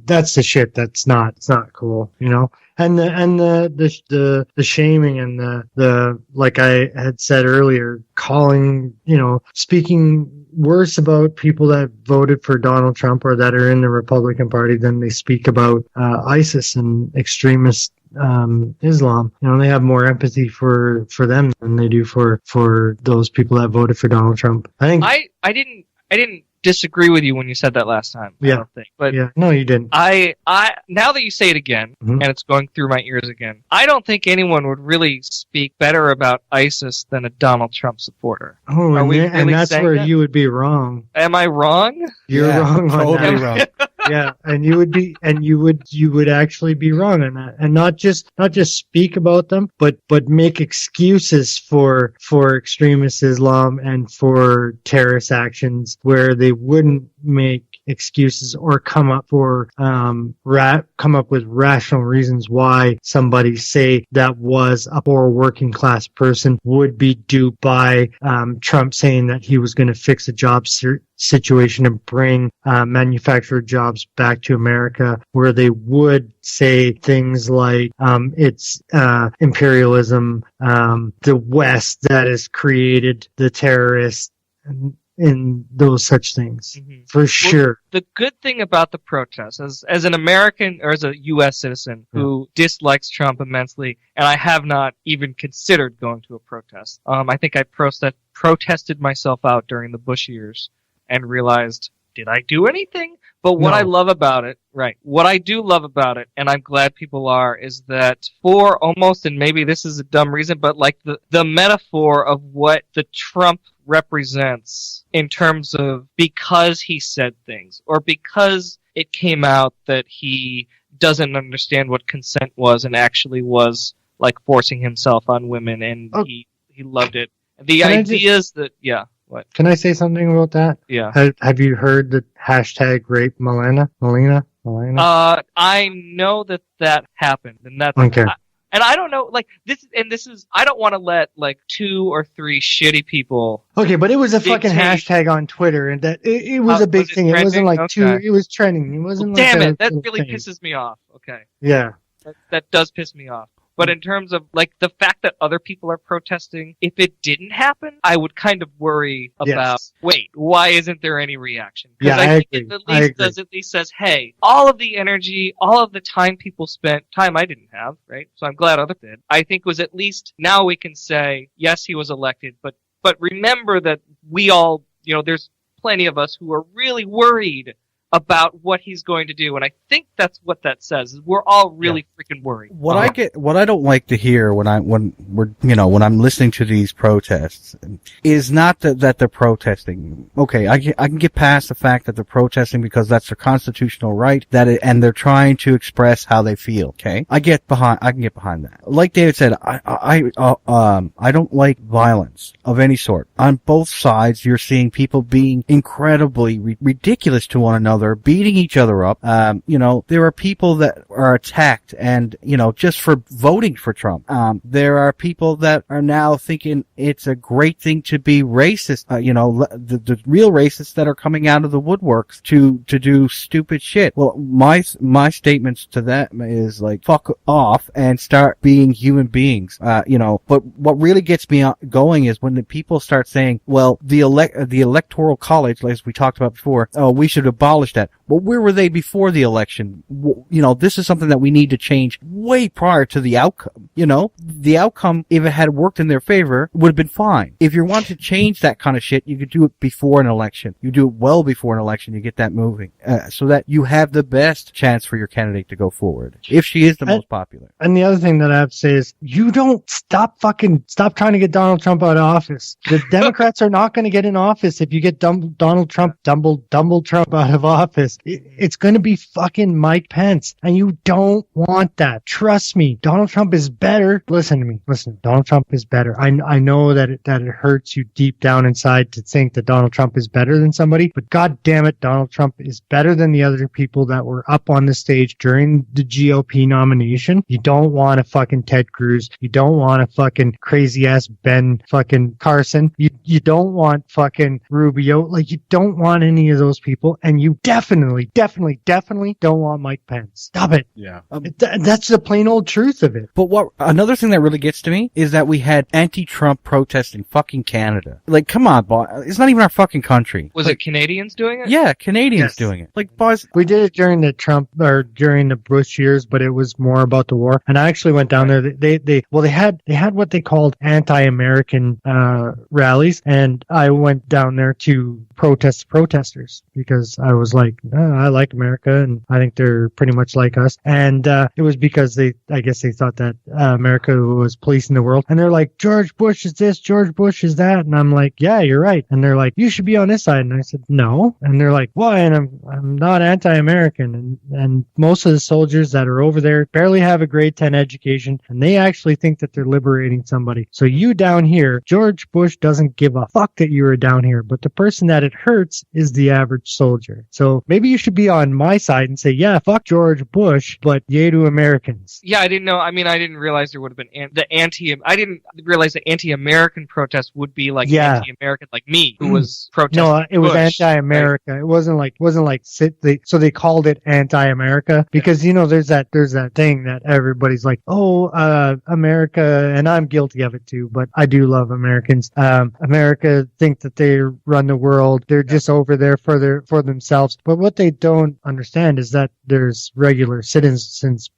that's the shit it's not cool, you know? And the shaming and the like I had said earlier, calling, you know, speaking worse about people that voted for Donald Trump or that are in the Republican Party than they speak about ISIS and extremist Islam. You know, they have more empathy for them than they do for those people that voted for Donald Trump. I think I didn't disagree with you when you said that last time. Yeah. I don't think. But yeah, no, you didn't. I now that you say it again, and it's going through my ears again, I don't think anyone would really speak better about ISIS than a Donald Trump supporter. Oh, and that's where that? You would be wrong. Am I wrong? You're wrong on totally that. wrong. Yeah, and you would actually be wrong on that, and not just speak about them, but make excuses for extremist Islam and for terrorist actions where they wouldn't make excuses or come up with rational reasons why somebody, say, that was a poor working class person, would be duped by Trump saying that he was going to fix a job situation and bring manufactured jobs back to America, where they would say things like it's imperialism, the West that has created the terrorists, in those such things, for sure. The good thing about the protests, as an American or as a U.S. citizen who dislikes Trump immensely, and I have not even considered going to a protest. I think I protested myself out during the Bush years and realized, did I do anything? But what I love about it, what I do love about it, and I'm glad people are, is that for almost, and maybe this is a dumb reason, but like the metaphor of what the Trump represents in terms of because he said things, or because it came out that he doesn't understand what consent was and actually was like forcing himself on women, and he loved it. The ideas that, what? Can I say something about that? Yeah. Have you heard the hashtag rape Melina? I know that happened, and that's okay. And I don't know, like, this is, I don't want to let, like, 2 or 3 shitty people. Okay, but it was a fucking hashtag on Twitter, and that it was a big thing. It wasn't like it was trending. It wasn't damn it, that really pisses me off. Okay. Yeah. That does piss me off. But in terms of, like, the fact that other people are protesting, if it didn't happen, I would kind of worry about, wait, why isn't there any reaction? Because I think it at least says, hey, all of the energy, all of the time people spent, time I didn't have, right? So I'm glad others did. I think was at least, now we can say, yes, he was elected, but remember that we all, you know, there's plenty of us who are really worried about what he's going to do, and I think that's what that says. Is we're all really freaking worried. What I don't like to hear when I'm listening to these protests is not that they're protesting. Okay, I can get past the fact that they're protesting because that's their constitutional right, and they're trying to express how they feel. Okay, I can get behind that. Like David said, I don't like violence of any sort. On both sides, you're seeing people being incredibly ridiculous to one another, beating each other up. There are people that are attacked and, just for voting for Trump. There are people that are now thinking it's a great thing to be racist. The real racists that are coming out of the woodworks to do stupid shit. Well, my statements to that is like, fuck off and start being human beings. But what really gets me going is when the people start saying, well, the electoral college, as we talked about before, we should abolish that. Well, where were they before the election? This is something that we need to change way prior to the outcome. The outcome, if it had worked in their favor, would have been fine. If you want to change that kind of shit, you could do it before an election. You do it well before an election. You get that moving, so that you have the best chance for your candidate to go forward, if she is the most popular. And the other thing that I have to say is, you don't stop trying to get Donald Trump out of office. The Democrats are not going to get in office if you get Donald Trump, Trump out of office. it's going to be fucking Mike Pence. And you don't want that. Trust me. Donald Trump is better. Listen to me. Listen, Donald Trump is better. I know that it hurts you deep down inside to think that Donald Trump is better than somebody, but God damn it, Donald Trump is better than the other people that were up on the stage during the GOP nomination. You don't want a fucking Ted Cruz. You don't want a fucking crazy ass Ben fucking Carson. You don't want fucking Rubio. Like, you don't want any of those people, and you definitely don't want Mike Pence. Stop it. Yeah. That's the plain old truth of it. But what another thing that really gets to me is that we had anti-Trump protests in fucking Canada. Like, come on, boy. It's not even our fucking country. Was it Canadians doing it? Yeah, Canadians doing it. Like, boys. We did it during the during the Bush years, but it was more about the war. And I actually went down there. They had what they called anti-American rallies, and I went down there to protest protesters because I was like, I like America, and I think they're pretty much like us. And it was because I guess they thought that America was policing the world. And they're like, George Bush is this, George Bush is that. And I'm like, yeah, you're right. And they're like, you should be on this side. And I said, no. And they're like, why? And I'm not anti-American. And most of the soldiers that are over there barely have a grade 10 education, and they actually think that they're liberating somebody. So you down here, George Bush doesn't give a fuck that you are down here, but the person that it hurts is the average soldier. So maybe you should be on my side and say, yeah, fuck George Bush, but yay to Americans. Yeah, I didn't know. I mean, I didn't realize there would have been I didn't realize the anti-American protest would be like anti-American, like me, who was protesting. No, it was Bush, anti-America. Right? It wasn't like so they called it anti-America because there's that thing that everybody's like, America, and I'm guilty of it too, but I do love Americans. America think that they run the world. They're just over there for themselves. But what they don't understand is that there's regular citizens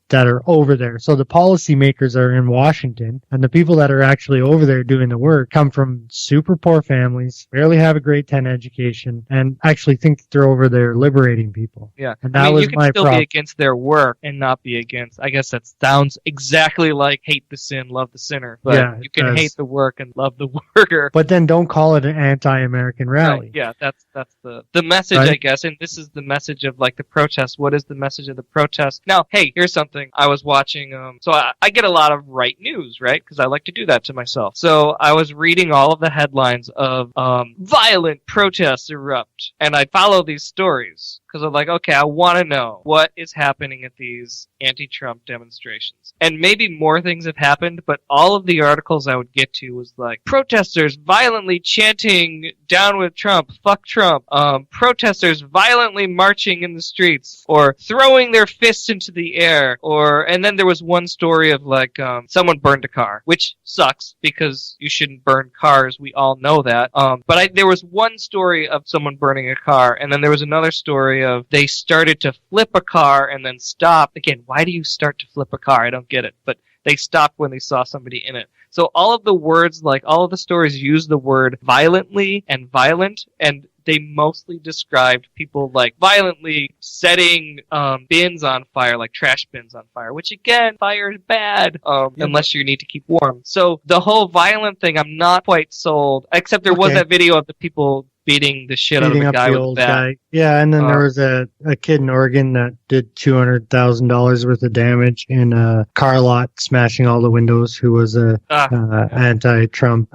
that are over there. So the policymakers are in Washington, and the people that are actually over there doing the work come from super poor families, barely have a grade 10 education, and actually think that they're over there liberating people. Yeah. And that was you can my still problem. be against their work and not be against. I guess that sounds exactly like hate the sin, love the sinner. But you can hate the work and love the worker. But then don't call it an anti-American rally. Right. Yeah, that's the message, right? I guess. And this is the message of like the protest. What is the message of the protest? Now, hey, here's something. I was watching, so I get a lot of right news, right? Because I like to do that to myself. So I was reading all of the headlines of violent protests erupt, and I follow these stories because I'm like, okay, I want to know what is happening at these anti-Trump demonstrations. And maybe more things have happened, but all of the articles I would get to was like, protesters violently chanting down with Trump, fuck Trump, protesters violently marching in the streets, or throwing their fists into the air, and then there was one story of like, someone burned a car, which sucks because you shouldn't burn cars, we all know that. But there was one story of someone burning a car, and then there was another story of they started to flip a car and then stopped. Again, why do you start to flip a car? I don't get it. But they stopped when they saw somebody in it. So all of the words, like all of the stories use the word violently and violent, and they mostly described people like violently setting bins on fire, like trash bins on fire, which again, fire is bad unless you need to keep warm. So the whole violent thing, I'm not quite sold, except there was that video of the people beating the shit out of the guy with that. Yeah, and then there was a kid in Oregon that did $200,000 worth of damage in a car lot, smashing all the windows, who was a anti-Trump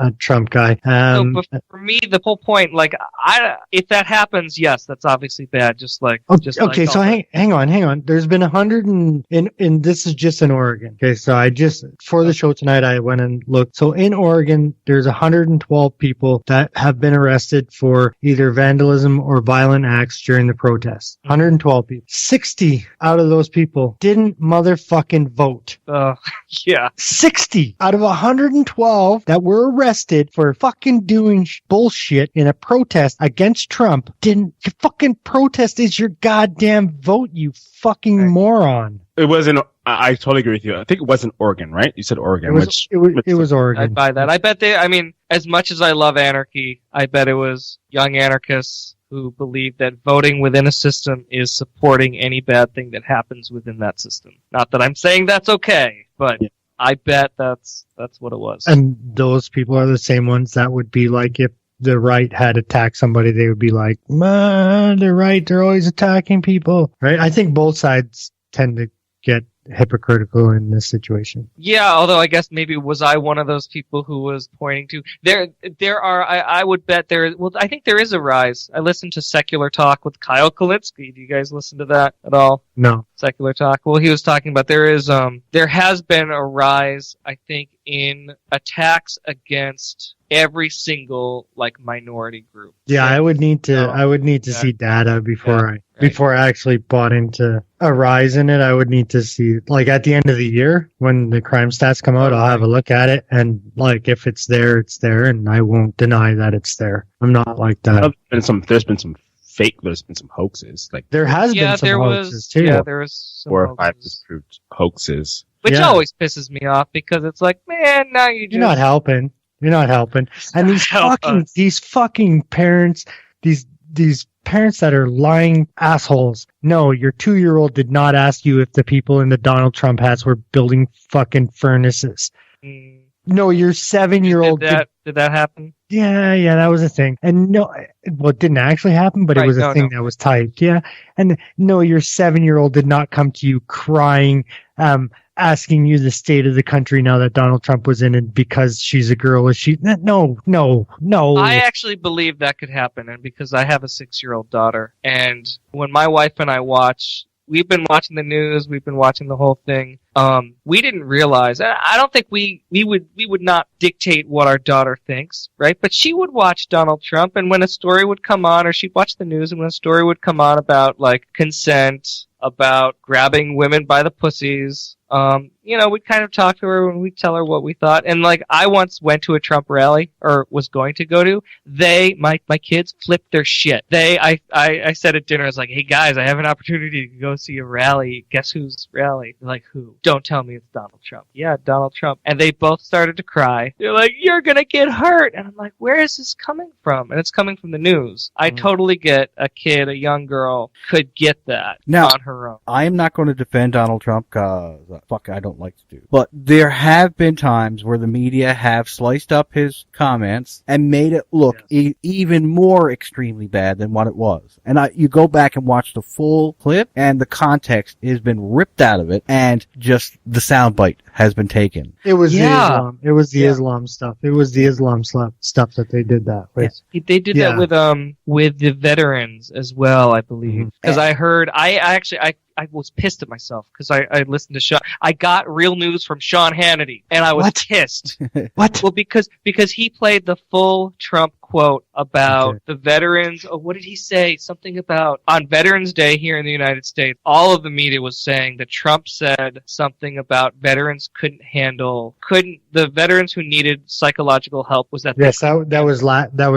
guy. So for me, the whole point, like, if that happens, yes, that's obviously bad. Okay, so hang on. There's been 100 and this is just in Oregon. Okay, so for the show tonight, I went and looked. So in Oregon, there's 112 people that have been arrested for either vandalism or violent acts during the protests. 112 people. 60 out of those people didn't motherfucking vote. Yeah. 60 out of 112 that were arrested for fucking doing bullshit in a protest against Trump didn't. Your fucking protest is your goddamn vote, you fucking moron. It wasn't. I totally agree with you. I think it wasn't Oregon, right? You said Oregon. It was Oregon. I'd buy that. I bet as much as I love anarchy, I bet it was young anarchists who believe that voting within a system is supporting any bad thing that happens within that system. Not that I'm saying that's okay, but I bet that's what it was. And those people are the same ones that would be like, if the right had attacked somebody, they would be like, they're right, they're always attacking people, right? I think both sides tend to get hypocritical in this situation. Yeah, although I guess maybe was I one of those people who was pointing to there are I would bet I think there is a rise. I listened to Secular Talk with Kyle Kalinske. Do you guys listen to that at all? No. Secular Talk. Well, he was talking about there has been a rise, I think, in attacks against every single minority group. Yeah, I would need to see data before I actually bought into a rise in it. I would need to see, at the end of the year when the crime stats come out, I'll have a look at it, and if it's there, it's there, and I won't deny that it's there. I'm not like that. There's been some hoaxes. There has been some hoaxes too. Yeah, there was some 4 or 5 hoaxes. disproved hoaxes. Which always pisses me off because it's man, now you're not helping. You're not helping. And these fucking parents, these parents that are lying assholes. No, your 2-year-old did not ask you if the people in the Donald Trump hats were building fucking furnaces. No, your 7-year-old did that happen? Yeah, that was a thing. And no, well, it didn't actually happen, but it was a thing that was typed. Yeah. And no, your 7-year-old did not come to you crying, asking you the state of the country now that Donald Trump was in it because she's a girl. Is she? No. I actually believe that could happen, and because I have a 6-year-old daughter, and when my wife and I we've been watching the news, we've been watching the whole thing. We didn't realize. I don't think we would not dictate what our daughter thinks, right? But she would watch Donald Trump, and when a story would come on, or she'd watch the news, and when a story would come on about consent, about grabbing women by the pussies, we'd kind of talk to her and we'd tell her what we thought. And I once went to a Trump rally, or was going to go to. My kids flipped their shit. I said at dinner, I was like, hey guys, I have an opportunity to go see a rally. Guess whose rally? They're like, who? Don't tell me it's Donald Trump. Yeah, Donald Trump. And they both started to cry. They're like, you're gonna get hurt. And I'm like, where is this coming from? And it's coming from the news. I totally get a young girl could get that on her own. I am not going to defend Donald Trump because I don't like to do. But there have been times where the media have sliced up his comments and made it look even more extremely bad than what it was. And you go back and watch the full clip, and the context has been ripped out of it, and just the soundbite has been taken. It was the Islam. It was the Islam stuff. It was the Islam stuff that they did that with. Yeah. They did that with the veterans as well, I believe. Because I heard, I was pissed at myself because I listened to Sean. I got real news from Sean Hannity, and I was pissed. What? Well, because he played the full Trump quote about the veterans. Oh, what did he say? Something about on Veterans Day here in the United States. All of the media was saying that Trump said something about veterans the veterans who needed psychological help was that. Yes, that was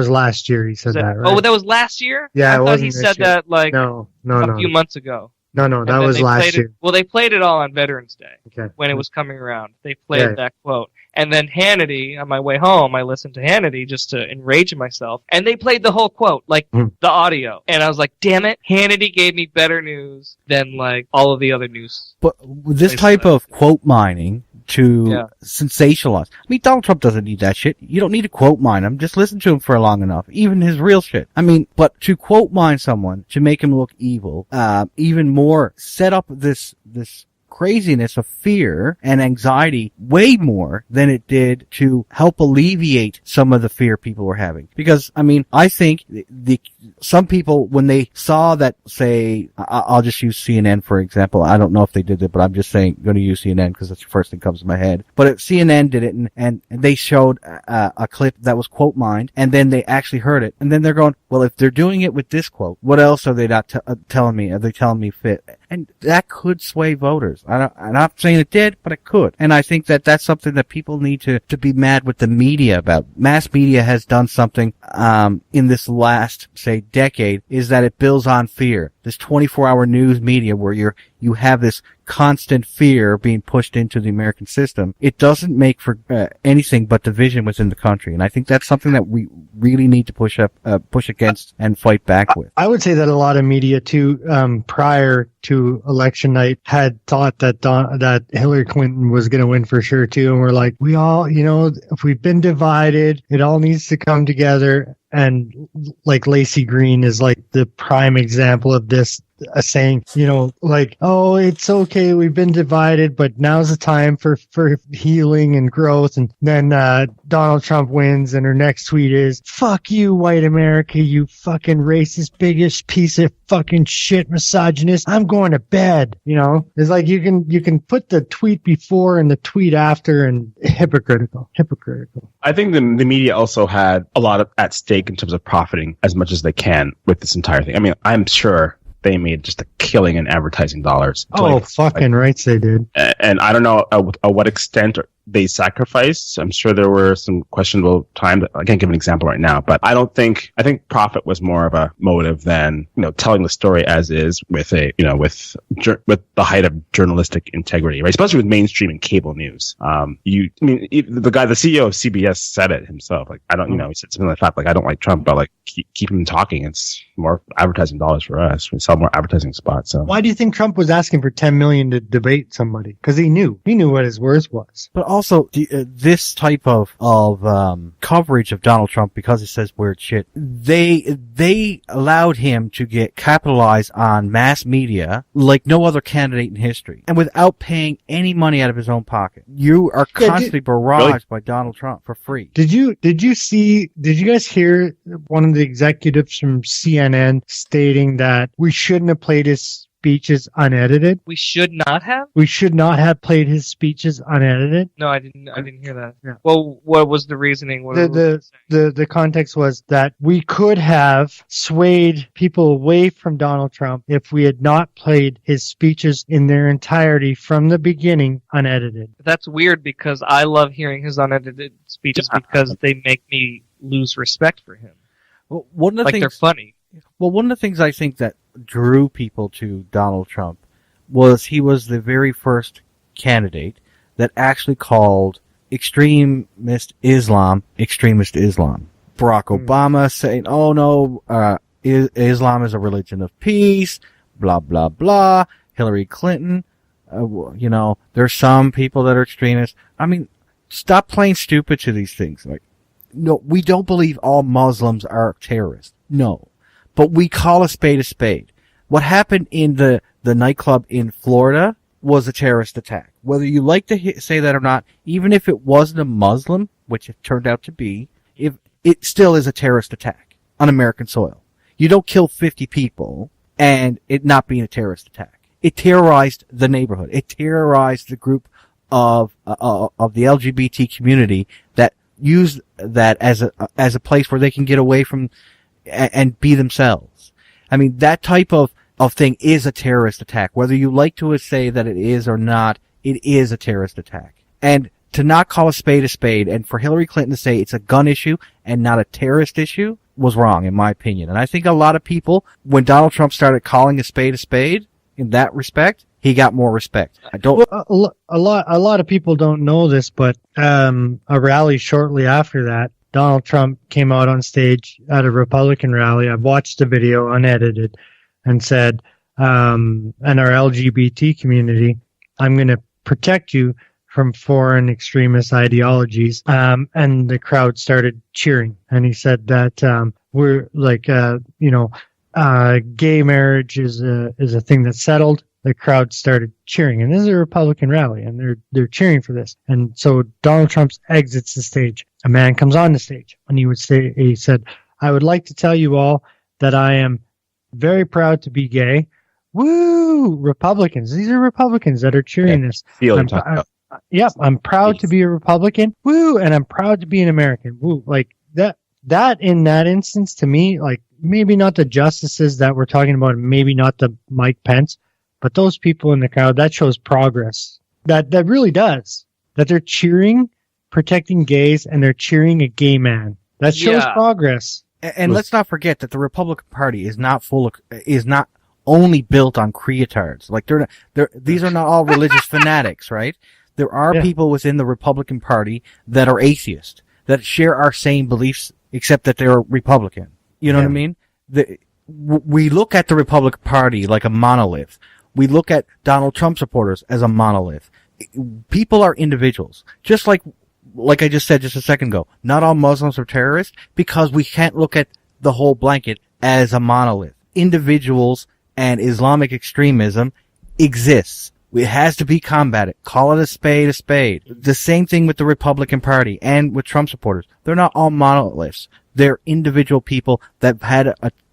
last year. He said that, right? Oh, that was last year? Yeah, I thought he said that a few months ago. No, that was last year. Well, they played it all on Veterans Day when it was coming around. They played that quote. And then Hannity, on my way home, I listened to Hannity just to enrage myself. And they played the whole quote, the audio. And I was like, damn it, Hannity gave me better news than all of the other news. But this type of quote mining to sensationalize. I mean, Donald Trump doesn't need that shit. You don't need to quote mine him. Just listen to him for long enough. Even his real shit. I mean, but to quote mine someone, to make him look evil, even more, set up this craziness of fear and anxiety way more than it did to help alleviate some of the fear people were having. Because, I mean, I think some people, when they saw that, say, I'll just use CNN for example. I don't know if they did it, but I'm just going to use CNN because that's the first thing that comes to my head. But if CNN did it and they showed a clip that was quote mined, and then they actually heard it, and then they're going, well, if they're doing it with this quote, what else are they not telling me? Are they telling me fit? And that could sway voters. I'm not saying it did, but it could. And I think that that's something that people need to be mad with the media about. Mass media has done something, in this last, say, decade, is that it builds on fear. This 24-hour news media where you have this constant fear being pushed into the American system, it doesn't make for anything but division within the country. And I think that's something that we really need to push against and fight back with. I would say that a lot of media too, prior to election night, had thought that Hillary Clinton was going to win for sure too. And we're like, we all, if we've been divided, it all needs to come together. And like Lacey Green is like the prime example of this, saying, oh, it's okay, we've been divided, but now's the time for healing and growth. And then Donald Trump wins, and her next tweet is, fuck you, white America, you fucking racist, biggest piece of fucking shit, misogynist. I'm going to bed. It's like you can put the tweet before and the tweet after, and hypocritical. I think the media also had a lot at stake in terms of profiting as much as they can with this entire thing. I mean, I'm sure they made just a killing in advertising dollars. Fucking rights they did. And I don't know at what extent they sacrificed. I'm sure there were some questionable times. I can't give an example right now, but I think profit was more of a motive than, telling the story as is with with the height of journalistic integrity, right? Especially with mainstream and cable news. The CEO of CBS said it himself. Like, I don't, he said something like that, like, I don't like Trump, but like, keep him talking. It's more advertising dollars for us. We sell more advertising spots. So why do you think Trump was asking for $10 million to debate somebody? Because he knew what his worth was. But also, this type of coverage of Donald Trump, because it says weird shit, they allowed him to get capitalized on mass media like no other candidate in history, and without paying any money out of his own pocket. You are constantly barraged by Donald Trump for free. Did you guys hear one of the executives from CNN stating that we shouldn't have played his speeches unedited? We should not have? We should not have played his speeches unedited? No, I didn't hear that. Yeah. Well, what was the reasoning? The context was that we could have swayed people away from Donald Trump if we had not played his speeches in their entirety from the beginning unedited. That's weird, because I love hearing his unedited speeches because they make me lose respect for him. Well, one of the things, they're funny. Well, one of the things I think that drew people to Donald Trump was he was the very first candidate that actually called extremist Islam. Barack Obama saying, oh no, Islam is a religion of peace, blah, blah, blah. Hillary Clinton, there's some people that are extremists. I mean, stop playing stupid to these things. Like, no, we don't believe all Muslims are terrorists. No. But we call a spade a spade. What happened in the nightclub in Florida was a terrorist attack. Whether you like to say that or not, even if it wasn't a Muslim, which it turned out to be, it still is a terrorist attack on American soil. You don't kill 50 people and it not being a terrorist attack. It terrorized the neighborhood. It terrorized the group of the LGBT community that used that as a place where they can get away from and be themselves. I mean, that type of thing is a terrorist attack. Whether you like to say that it is or not, it is a terrorist attack. And to not call a spade, and for Hillary Clinton to say it's a gun issue and not a terrorist issue, was wrong, in my opinion. And I think a lot of people, when Donald Trump started calling a spade, in that respect, he got more respect. Well, a lot of people don't know this, but a rally shortly after that, Donald Trump came out on stage at a Republican rally. I've watched the video unedited, and said, and our LGBT community, I'm going to protect you from foreign extremist ideologies. And the crowd started cheering. And he said that we're like, gay marriage is a thing that's settled. The crowd started cheering, and this is a Republican rally, and they're cheering for this. And so Donald Trump exits the stage. A man comes on the stage, and he said, I would like to tell you all that I am very proud to be gay. Woo! Republicans. These are Republicans that are cheering this. I'm proud to be a Republican. Woo! And I'm proud to be an American. Woo! Like that in that instance, to me, like, maybe not the justices that we're talking about, maybe not the Mike Pence, but those people in the crowd, that shows progress. That really does. That they're cheering, protecting gays, and they're cheering a gay man. That shows progress. And let's not forget that the Republican Party is not only built on creotards. Like these are not all religious fanatics, right? There are people within the Republican Party that are atheist, that share our same beliefs, except that they're Republican. You know what I mean? We look at the Republican Party like a monolith. We look at Donald Trump supporters as a monolith. People are individuals. Just like I just said just a second ago, not all Muslims are terrorists, because we can't look at the whole blanket as a monolith. Individuals and Islamic extremism exists. It has to be combated. Call it a spade a spade. The same thing with the Republican Party and with Trump supporters. They're not all monoliths. They're individual people that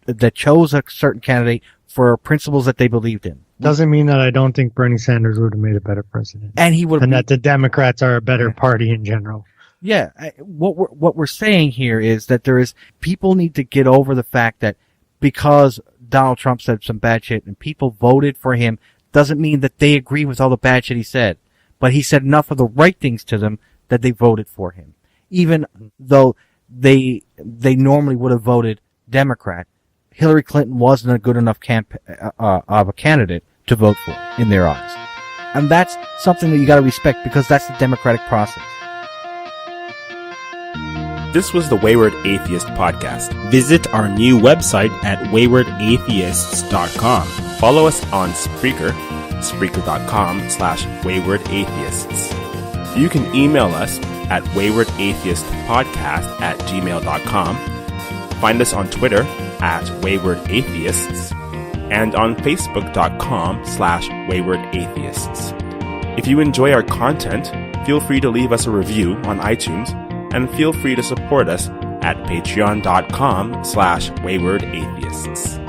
that chose a certain candidate for principles that they believed in. Doesn't mean that I don't think Bernie Sanders would have made a better president. And he would, and that the Democrats are a better party in general. Yeah. What we're saying here is that people need to get over the fact that because Donald Trump said some bad shit and people voted for him doesn't mean that they agree with all the bad shit he said. But he said enough of the right things to them that they voted for him. Even though they normally would have voted Democrat, Hillary Clinton wasn't a good enough of a candidate to vote for in their eyes. And that's something that you gotta respect, because that's the democratic process. This was the Wayward Atheist Podcast. Visit our new website at waywardatheists.com. Follow us on Spreaker, spreaker.com/waywardatheists. You can email us at waywardatheistpodcast@gmail.com. Find us on Twitter at waywardatheists and on facebook.com/waywardatheists. If you enjoy our content, feel free to leave us a review on iTunes, and feel free to support us at patreon.com/waywardatheists.